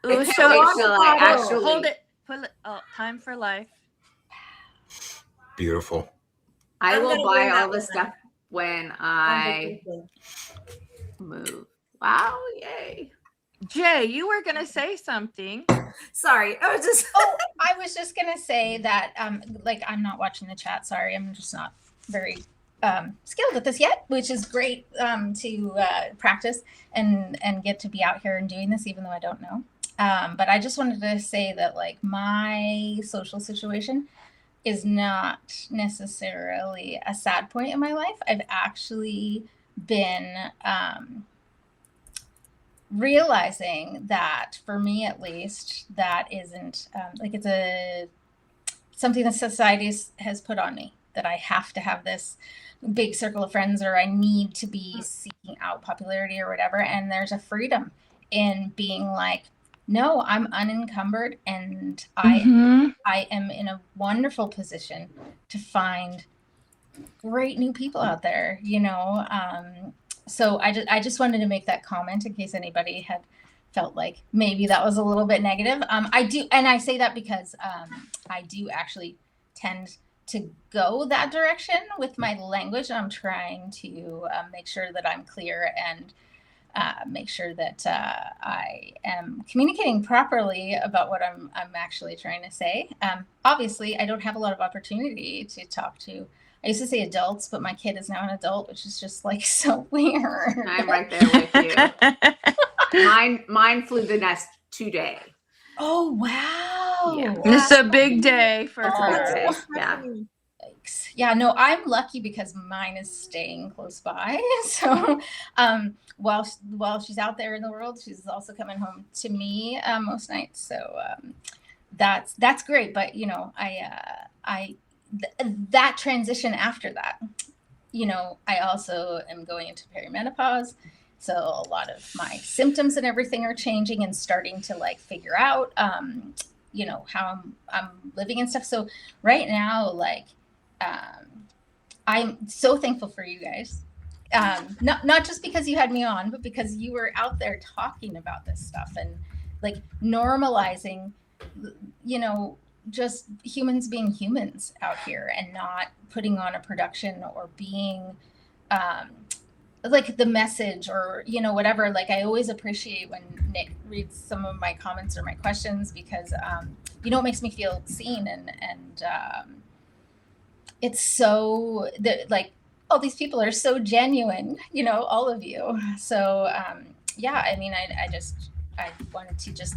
Ooh, I can't so wait till I water bottle. actually hold it. Put it. Oh, time for life. Beautiful. I I'm will gonna buy bring that all the one stuff when on I vacation. move. Wow, yay. Jay, you were gonna say something. Sorry, I was just. Oh, I was just gonna say that, like, I'm not watching the chat. Sorry, I'm just not very skilled at this yet, which is great to practice and get to be out here and doing this, even though I don't know. But I just wanted to say that, like, my social situation is not necessarily a sad point in my life. I've actually been realizing that, for me at least, that isn't like, it's a something that society has put on me, that I have to have this big circle of friends, or I need to be seeking out popularity or whatever. And there's a freedom in being like, no, I'm unencumbered, and Mhm. I am in a wonderful position to find great new people out there, you know. So I just wanted to make that comment in case anybody had felt like maybe that was a little bit negative. I do, and I say that because I do actually tend to go that direction with my language. I'm trying to make sure that I'm clear and make sure that I am communicating properly about what I'm actually trying to say. Obviously, I don't have a lot of opportunity to talk to. I used to say adults, but my kid is now an adult, which is just like so weird. I'm right there with you. Mine flew the nest today. Oh, wow. Yeah. It's a big day for Oh. her. Okay, What's yeah. happening? Yikes. Yeah, no, I'm lucky because mine is staying close by. So while she's out there in the world, she's also coming home to me most nights. So that's great. But you know, that transition after that, you know, I also am going into perimenopause. So a lot of my symptoms and everything are changing and starting to like figure out, you know, how I'm living and stuff. So right now, like, I'm so thankful for you guys. Not just because you had me on, but because you were out there talking about this stuff and like normalizing, you know, just humans being humans out here and not putting on a production or being like the message or, you know, whatever. Like, I always appreciate when Nick reads some of my comments or my questions because, you know, it makes me feel seen and it's so that, like, oh, these people are so genuine, you know, all of you. So yeah, I mean, I wanted to just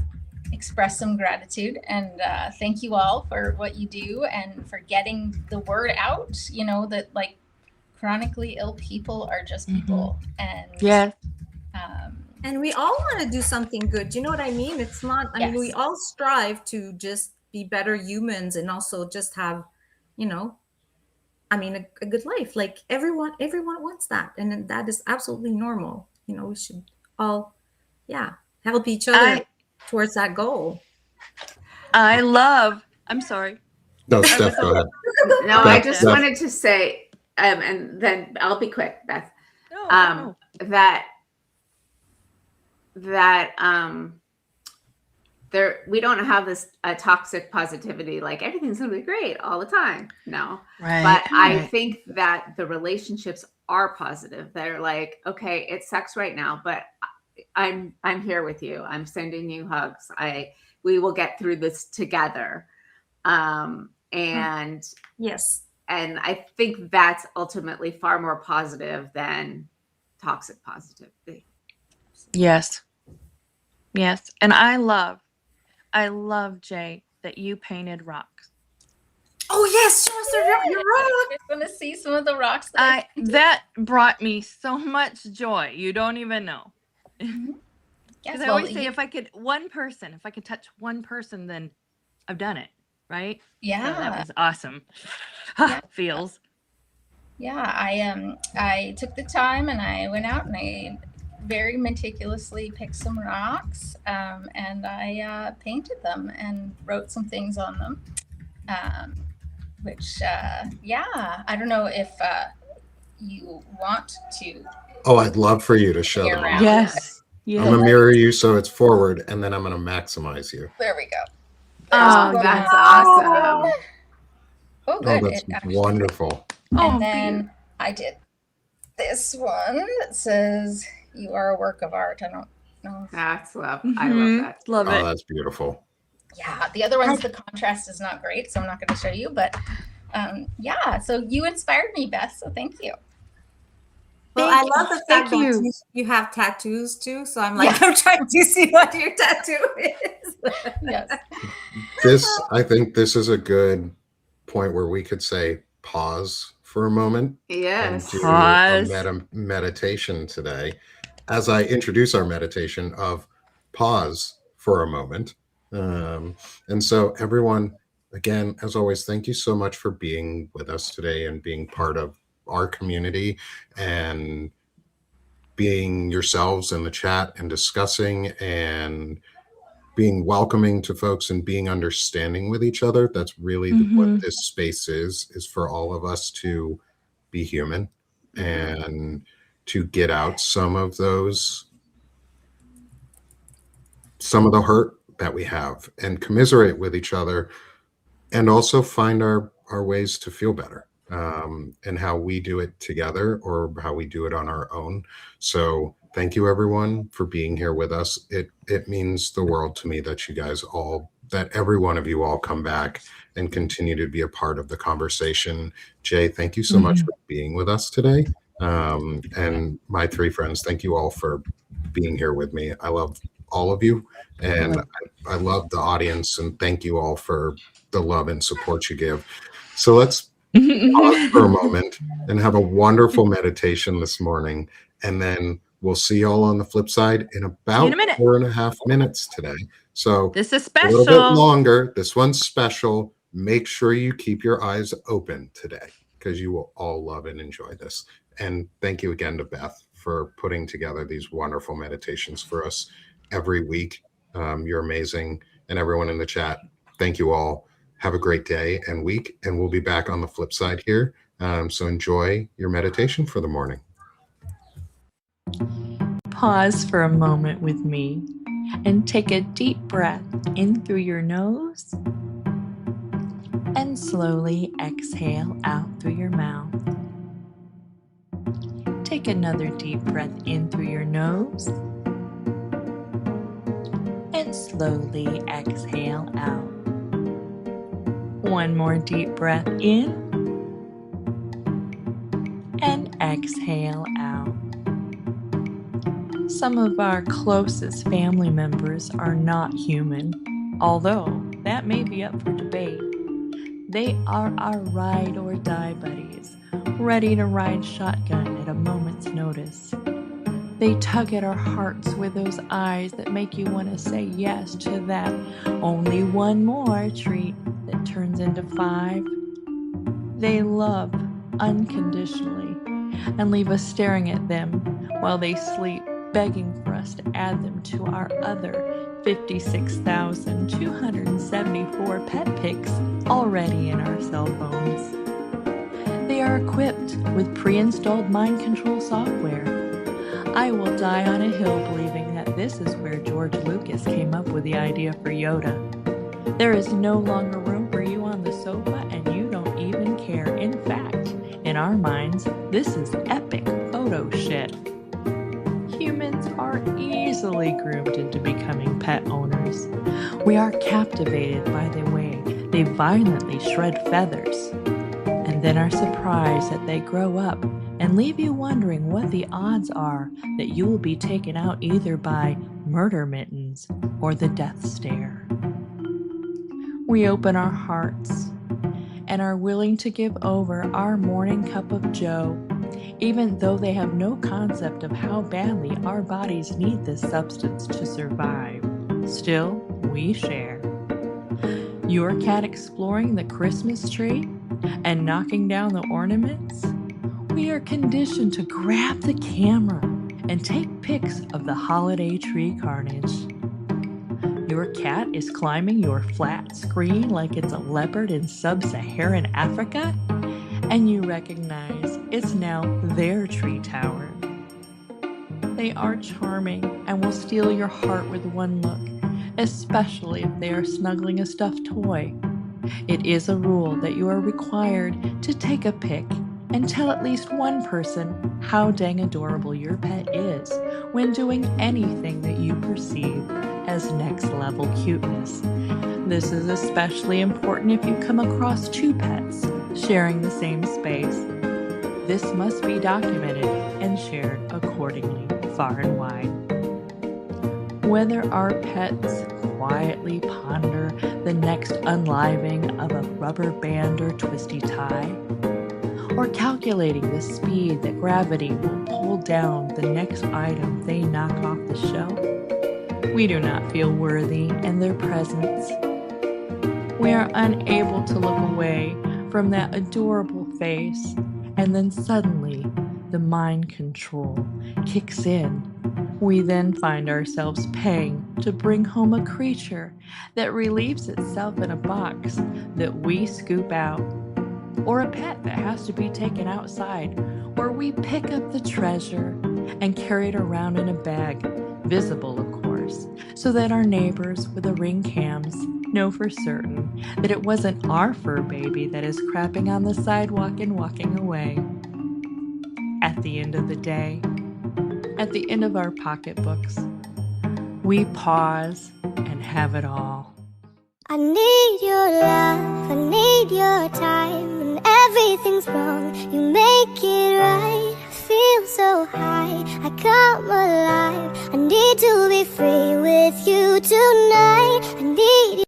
express some gratitude and thank you all for what you do and for getting the word out, you know, that like chronically ill people are just people. And Yes. And we all want to do something good. You know what I mean? It's not, I mean, we Yes. all strive to just be better humans and also just have, you know, I mean, a good life. Like everyone wants that. And that is absolutely normal. You know, we should all, yeah, help each other towards that goal. I'm sorry. No, Steph, go ahead. No, Beth, I just Beth. wanted to say, and then I'll be quick, Beth. No. That there, we don't have this toxic positivity, like everything's gonna be great all the time. No, Right. but I right. think that the relationships are positive. They're like, okay, it sucks right now, but I'm here with you. I'm sending you hugs. We will get through this together. And Yes. and I think that's ultimately far more positive than toxic positivity. Yes. Yes. And I love, Jay, that you painted rocks. Oh yes, show us your rock. I just want to see some of the rocks that That brought me so much joy. You don't even know. Yes, Because I always say, if I could touch one person, then I've done it. Right? yeah. So that was awesome. Yeah. Feels. Yeah, I took the time and I went out and I very meticulously picked some rocks and I painted them and wrote some things on them. Which, yeah, I don't know if you want to Oh, I'd love for you to show bring them. around. Yes. I'm Yes. gonna mirror you so it's forward, and then I'm gonna maximize you. There we go. Oh, There's that's one. awesome. Oh, Oh, good. that's It actually- wonderful. Oh, And then I did this one that says, "You are a work of art." I don't know. That's love. beautiful. I love that. Love Oh, it. that's beautiful. Yeah, the other ones, the contrast is not great, so I'm not going to show you. But yeah, so you inspired me, Beth. So thank you. Well, Thank I love the thank fact that you. you have tattoos too. So I'm like, I'm trying to see what your tattoo is. Yes. I think this is a good point where we could say pause for a moment and Yes. do Pause. a meditation today. As I introduce our meditation of pause for a moment. And so everyone, again, as always, thank you so much for being with us today and being part of our community and being yourselves in the chat and discussing and being welcoming to folks and being understanding with each other. That's really what this space is for all of us to be human and to get out some of the hurt that we have and commiserate with each other, and also find our ways to feel better, and how we do it together or how we do it on our own. So thank you everyone for being here with us. It means the world to me that that every one of you all come back and continue to be a part of the conversation. Jay, thank you so much for being with us today. And my three friends, thank you all for being here with me. I love all of you, and I love the audience, and thank you all for the love and support you give. So let's pause for a moment and have a wonderful meditation this morning, and then we'll see y'all on the flip side in about In a minute. 4.5 minutes today. So This is a little bit special. longer. This one's special. Make sure you keep your eyes open today because you will all love and enjoy this. And thank you again to Beth for putting together these wonderful meditations for us every week. You're amazing. And everyone in the chat, thank you all. Have a great day and week, and we'll be back on the flip side here. So enjoy your meditation for the morning. Pause for a moment with me and take a deep breath in through your nose and slowly exhale out through your mouth. Take another deep breath in through your nose and slowly exhale out. One more deep breath in and exhale out. Some of our closest family members are not human, although that may be up for debate. They are our ride or die buddies, ready to ride shotgun at a moment's notice. They tug at our hearts with those eyes that make you want to say yes to that only one more treat that turns into 5. They love unconditionally and leave us staring at them while they sleep, begging for us to add them to our other 56,274 pet pics already in our cell phones. They are equipped with pre-installed mind control software. I will die on a hill believing that this is where George Lucas came up with the idea for Yoda. There is no longer room for you on the sofa, and you don't even care. In fact, in our minds, this is epic photo shit. Humans are easily groomed into becoming pet owners. We are captivated by the way they violently shred feathers, and then are surprised that they grow up and leave you wondering what the odds are that you will be taken out either by murder mittens or the death stare. We open our hearts and are willing to give over our morning cup of joe, even though they have no concept of how badly our bodies need this substance to survive. Still, we share. Your cat exploring the Christmas tree and knocking down the ornaments? We are conditioned to grab the camera and take pics of the holiday tree carnage. Your cat is climbing your flat screen like it's a leopard in sub-Saharan Africa and you recognize it's now their tree tower. They are charming and will steal your heart with one look, especially if they are snuggling a stuffed toy. It is a rule that you are required to take a pic and tell at least one person how dang adorable your pet is when doing anything that you perceive as next level cuteness. This is especially important if you come across two pets sharing the same space. This must be documented and shared accordingly, far and wide. Whether our pets quietly ponder the next unliving of a rubber band or twisty tie, or calculating the speed that gravity will pull down the next item they knock off the shelf, we do not feel worthy in their presence. We are unable to look away from that adorable face, and then suddenly the mind control kicks in. We then find ourselves paying to bring home a creature that relieves itself in a box that we scoop out, or a pet that has to be taken outside, where we pick up the treasure and carry it around in a bag, visible of course, so that our neighbors with the ring cams know for certain that it wasn't our fur baby that is crapping on the sidewalk and walking away. At the end of the day, at the end of our pocketbooks, we pause and have it all. I need your love, I need your time. When everything's wrong, you make it right. I feel so high, I come alive. I need to be free with you tonight. I need you.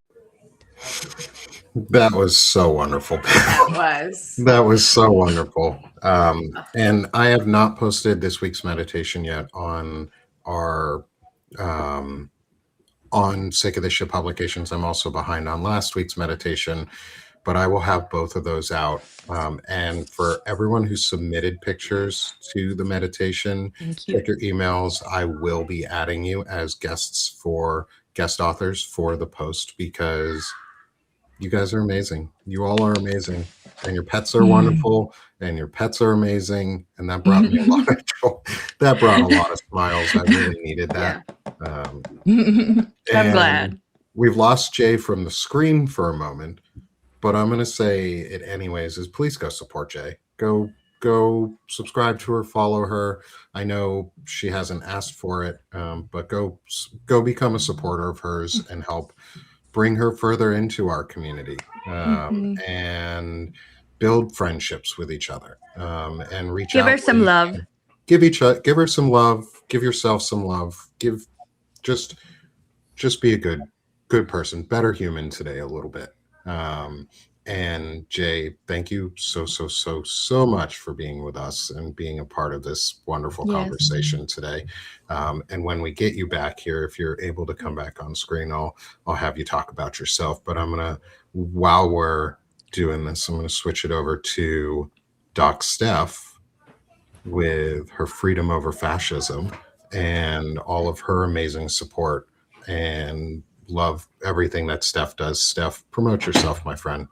That was so wonderful. That was so wonderful. And I have not posted this week's meditation yet on our on Sake of the Ship publications. I'm also behind on last week's meditation, but I will have both of those out. And for everyone who submitted pictures to the meditation, check your emails. I will be adding you as guest authors for the post, because you guys are amazing. You all are amazing. And your pets are wonderful. And your pets are amazing. And that brought me a lot of joy. That brought a lot of smiles. I really needed that. I'm glad. We've lost Jay from the screen for a moment, but I'm going to say it anyways, is please go support Jay. Go subscribe to her, follow her. I know she hasn't asked for it, but go become a supporter of hers and help bring her further into our community, and build friendships with each other, and reach out. Give her some love. Give her some love. Give yourself some love. Just be a good person, better human today a little bit. And Jay, thank you so much for being with us and being a part of this wonderful conversation today. And when we get you back here, if you're able to come back on screen, I'll have you talk about yourself. But while we're doing this, I'm gonna switch it over to Doc Steph with her Freedom Over Fascism and all of her amazing support, and love everything that Steph does. Steph, promote yourself, my friend.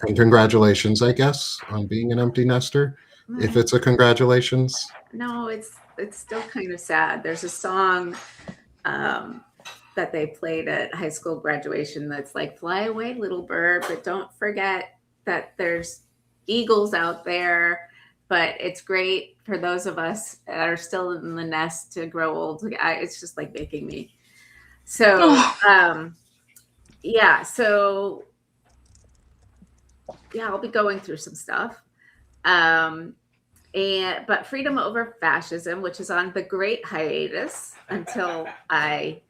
And congratulations, I guess, on being an empty nester. If it's a congratulations. No, it's still kind of sad. There's a song that they played at high school graduation that's like, fly away, little bird, but don't forget that there's eagles out there. But it's great for those of us that are still in the nest to grow old. It's just like making me. So, I'll be going through some stuff. But Freedom Over Fascism, which is on the great hiatus until I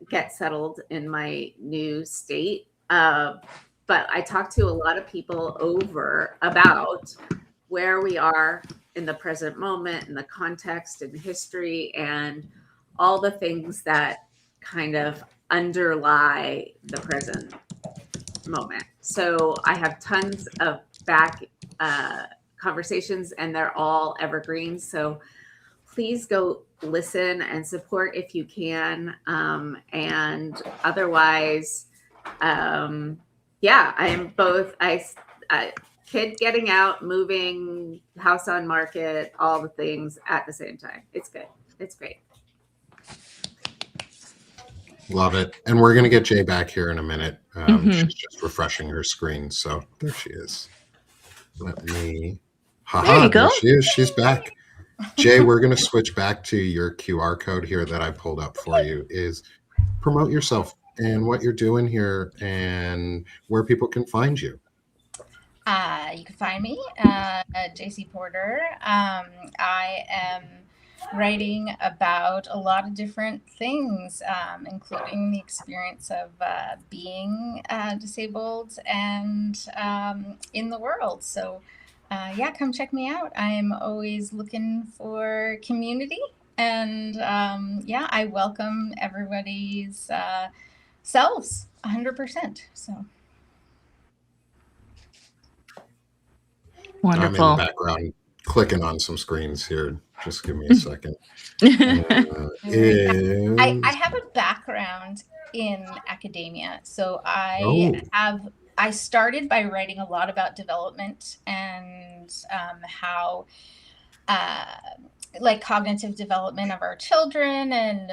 get settled in my new state. But I talked to a lot of people about where we are in the present moment, in the context and history, and all the things that kind of underlie the present moment. So I have tons of back conversations, and they're all evergreen. So please go listen and support if you can. And otherwise, I am both. kid getting out, moving, house on market, all the things at the same time. It's good. It's great. Love it. And we're going to get Jay back here in a minute. Mhm. She's just refreshing her screen. So there she is. Let me. There Haha, you go. there she is. She's back. Jay, we're going to switch back to your QR code here that I pulled up for you. Is promote yourself and what you're doing here and where people can find you. You can find me at JC Porter. I am writing about a lot of different things, including the experience of being disabled and in the world. So, yeah, come check me out. I'm always looking for community. And yeah, I welcome everybody's selves 100%. So. I'm in the Wonderful. background clicking on some screens here. Just give me a second. I have a background in academia, so I started by writing a lot about development and how like cognitive development of our children, and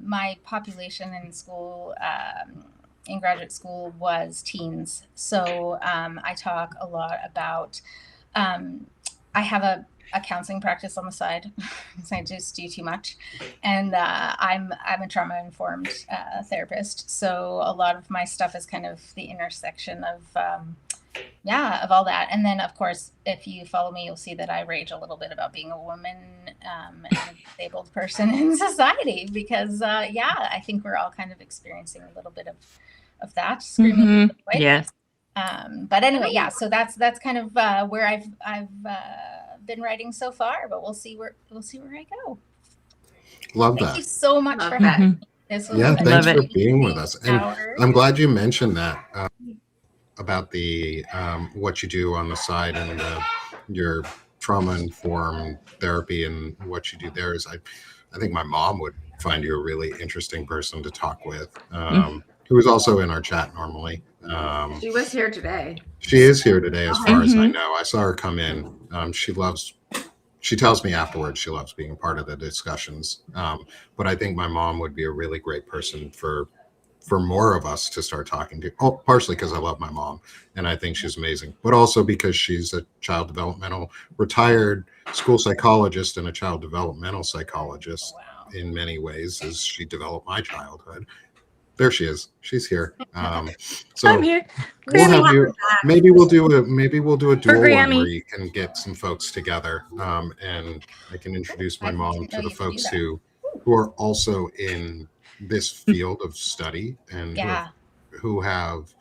my population in school, in graduate school, was teens. So I talk a lot about I have a counseling practice on the side because I just do too much, and I'm a trauma informed therapist. So a lot of my stuff is kind of the intersection of of all that. And then of course, if you follow me, you'll see that I rage a little bit about being a woman and a disabled person in society, because I think we're all kind of experiencing a little bit of that screaming. Yes. But anyway, yeah, so that's kind of where I've been writing so far, but we'll see where I go. Love Thank that. you so much Love for that. having me. This was Yeah, thanks for Love it. being with us. And hour. I'm glad you mentioned that about the what you do on the side and your trauma-informed therapy and what you do there. Is I think my mom would find you a really interesting person to talk with, who is also in our chat normally. She was here today. She is here today, as far as I Mhm. know. I saw her come in. She tells me afterwards she loves being a part of the discussions. But I think my mom would be a really great person for more of us to start talking to. Oh, partially because I love my mom and I think she's amazing, but also because she's a child developmental retired school psychologist and a child developmental psychologist in many ways, as she developed my childhood. There she is. She's here. So I'm here. we'll have you. Maybe we'll do a dual one Grammy. where you can get some folks together, and I can introduce my mom to the folks who are also in this field of study and who have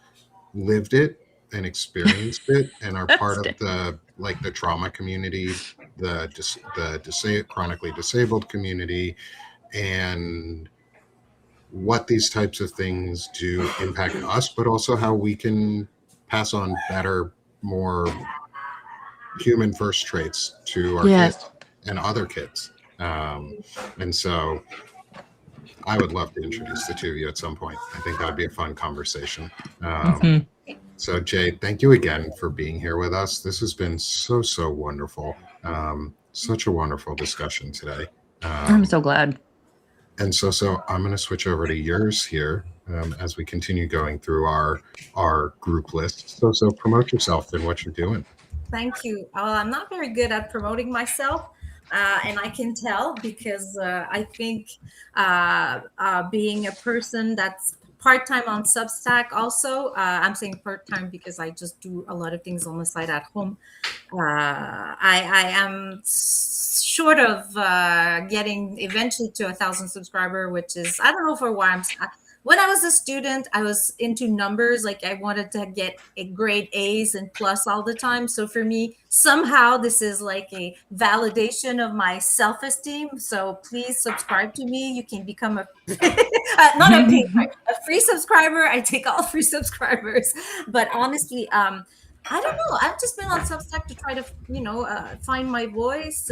lived it and experienced it and are part of the trauma community, the chronically disabled community, and what these types of things do impact us, but also how we can pass on better, more human first traits to our kids and other kids. And so I would love to introduce the two of you at some point. I think that would be a fun conversation. So Jay, thank you again for being here with us. This has been so wonderful. Such a wonderful discussion today. I'm so glad. And so I'm going to switch over to yours here as we continue going through our group list. So promote yourself and what you're doing. Thank you. I'm not very good at promoting myself, and I can tell because I think being a person that's part-time on Substack also, I'm saying part-time because I just do a lot of things on the side at home. I am short of getting eventually to 1,000 subscriber, which is, I don't know for why when I was a student, I was into numbers. Like I wanted to get a grade A's and plus all the time. So for me, somehow this is like a validation of my self-esteem. So please subscribe to me. You can become a not a paid, a free subscriber. I take all free subscribers. But honestly, I don't know. I've just been on Substack to try to, find my voice,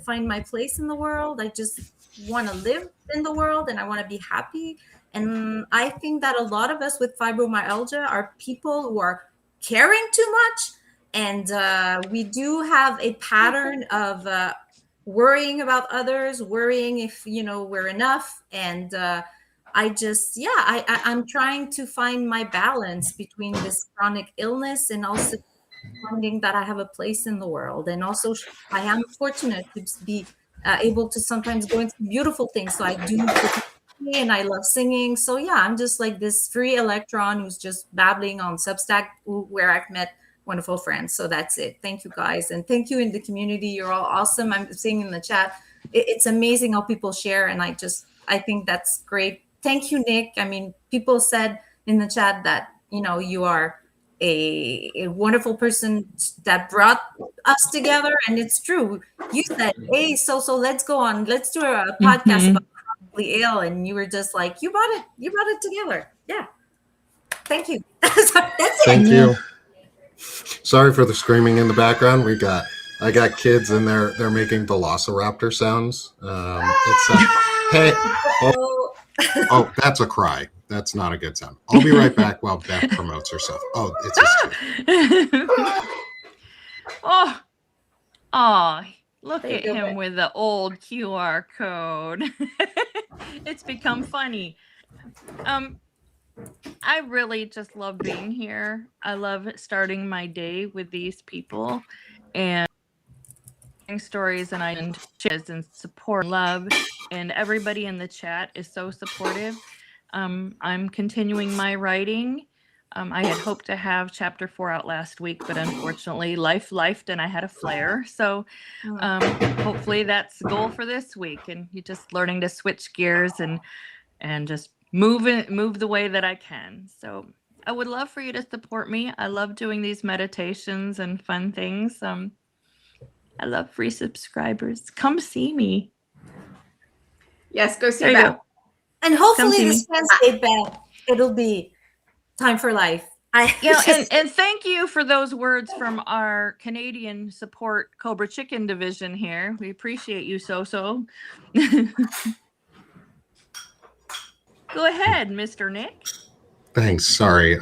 find my place in the world. I just want to live in the world and I want to be happy. And I think that a lot of us with fibromyalgia are people who are caring too much. And we do have a pattern of worrying about others, worrying if we're enough. And I'm trying to find my balance between this chronic illness and also finding that I have a place in the world. And also, I am fortunate to be able to sometimes go into beautiful things. So I do photography and I love singing. So yeah, I'm just like this free electron who's just babbling on Substack, where I've met wonderful friends. So that's it. Thank you guys. And thank you in the community. You're all awesome. I'm seeing in the chat. It's amazing how people share. And I think that's great. Thank you, Nick. I mean, people said in the chat that, you are a wonderful person that brought us together. And it's true. You said, hey, so let's go on. Let's do a podcast about chronically ill. And you were just like, you brought it together. Yeah. Thank you. That's it. Thank you. Sorry for the screaming in the background. I got kids and they're making velociraptor sounds. Hey, oh, that's a cry. That's not a good sound. I'll be right back while Beth promotes herself. Oh, it's his turn. Oh, look at him with the old QR code. It's become funny. I really just love being here. I love starting my day with these people and stories and support and love, and everybody in the chat is so supportive. I'm continuing my writing. I had hoped to have chapter 4 out last week, but unfortunately life and I had a flare. So hopefully that's the goal for this week, and you're just learning to switch gears and just move the way that I can. So I would love for you to support me. I love doing these meditations and fun things. I love free subscribers. Come see me. Yes, go see There you Beth. go. And hopefully this Wednesday, Beth, it'll be time for life. And thank you for those words from our Canadian support Cobra Chicken division here. We appreciate you so. Go ahead, Mr. Nick. Thanks. Sorry,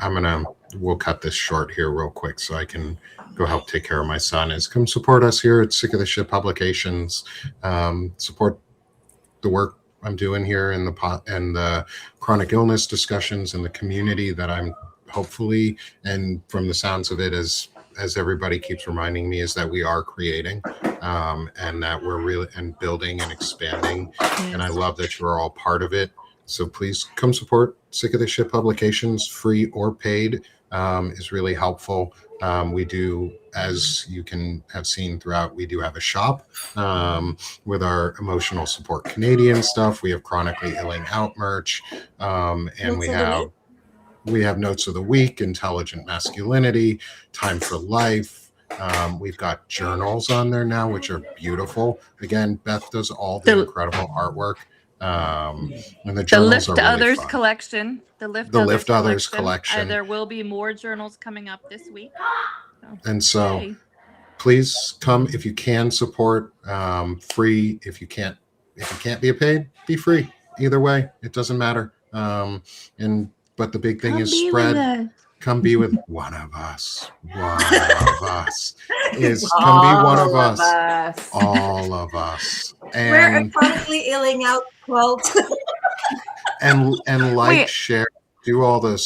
we'll cut this short here real quick so I can go help take care of my son. Come support us here at Sick of the Shit Publications. Support the work I'm doing here in the chronic illness discussions in the community that I'm hopefully, and from the sounds of it, as everybody keeps reminding me, is that we are creating and that we're really and building and expanding. Yes. And I love that you're all part of it. So please come support Sick of the Shit Publications, free or paid, is really helpful. We do, as you can have seen throughout, we do have a shop with our emotional support Canadian stuff. We have Chronically Illing Out merch, and we have Notes of the Week, Intelligent Masculinity, Time for Life. We've got journals on there now, which are beautiful. Again, Beth does all the incredible artwork. And the journals Lift are really Others fun. collection. The Lift Others collection. There will be more journals coming up this week. So yay. Please come if you can support free. If you can't be a paid, be free. Either way, it doesn't matter. But the big thing is spread. Come be with one of us. One of us is come be one of us. All of us. And we're a chronically illing out quote. and share, do all the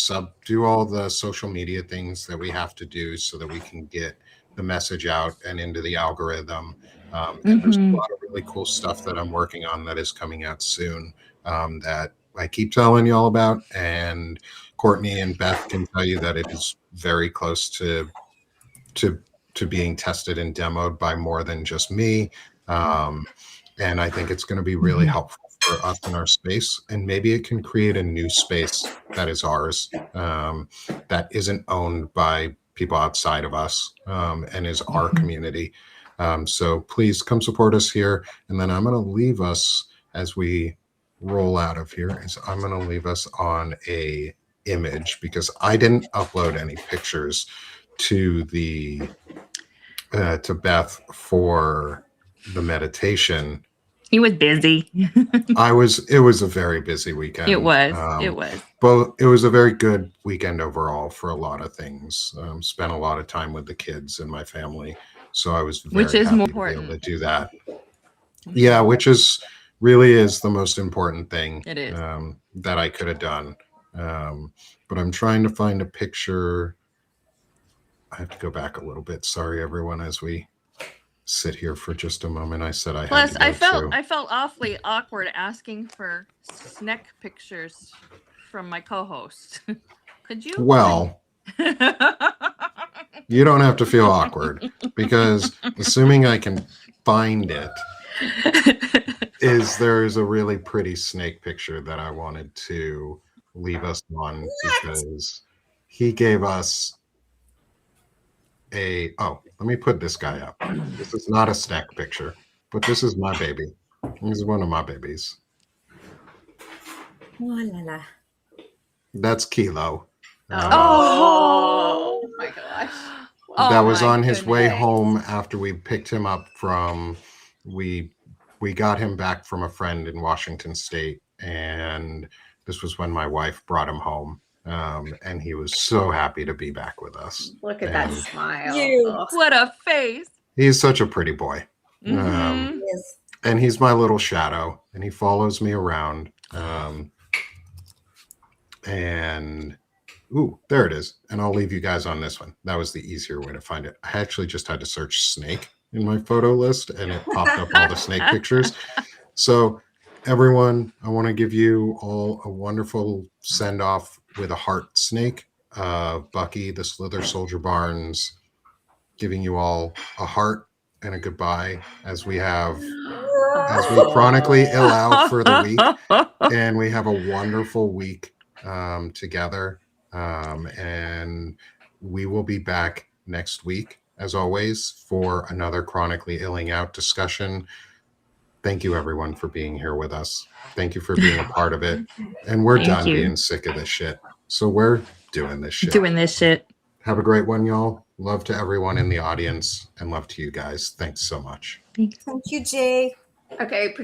social media things that we have to do so that we can get the message out and into the algorithm. And there's a lot of really cool stuff that I'm working on that is coming out soon that I keep telling you all about, and Courtney and Beth can tell you that it is very close to being tested and demoed by more than just me. And I think it's going to be really helpful for us in our space, and maybe it can create a new space that is ours, that isn't owned by people outside of us, and is our community. So please come support us here. And then I'm going to leave us as we roll out of here. I'm going to leave us on a image because I didn't upload any pictures to to Beth for the meditation. He was busy. It was a very busy weekend. It was. It was. But it was a very good weekend overall for a lot of things. Spent a lot of time with the kids and my family. So I was very Which is happy more to be able to important. do that. Yeah, which is really is the most important thing It is. that I could have done. But I'm trying to find a picture. I have to go back a little bit. Sorry, everyone, as we sit here for just a moment. I said I Plus, had to go I felt awfully awkward asking for snack pictures from my co-host. Could you? Well, you don't have to feel awkward because assuming I can find it, there's a really pretty snake picture that I wanted to leave us on because he gave us let me put this guy up. This is not a snack picture, but this is my baby. This is one of my babies. Oh, la, la. That's Kilo. Oh my gosh. That Oh was my on his way goodness. home after we picked him up from we got him back from a friend in Washington State, and this was when my wife brought him home. And he was so happy to be back with us. Look at that And smile. You. Oh. What a face. he's such a pretty boy. Mhm. Yes. And he's my little shadow, and he follows me around. And ooh, there it is. And I'll leave you guys on this one. That was the easier way to find it. I actually just had to search snake in my photo list, and it popped up all the snake pictures. So everyone, I want to give you all a wonderful send off with a heart snake. Bucky, the Slither Soldier Barnes, giving you all a heart and a goodbye as we chronically ill out for the week, and we have a wonderful week together. And we will be back next week, as always, for another Chronically Illing Out discussion. Thank you, everyone, for being here with us. Thank you for being a part of it. And we're Thank done you. being sick of this shit. So we're doing this shit. Doing this shit. Have a great one, y'all. Love to everyone in the audience and love to you guys. Thanks so much. Thank you, Jay. Okay,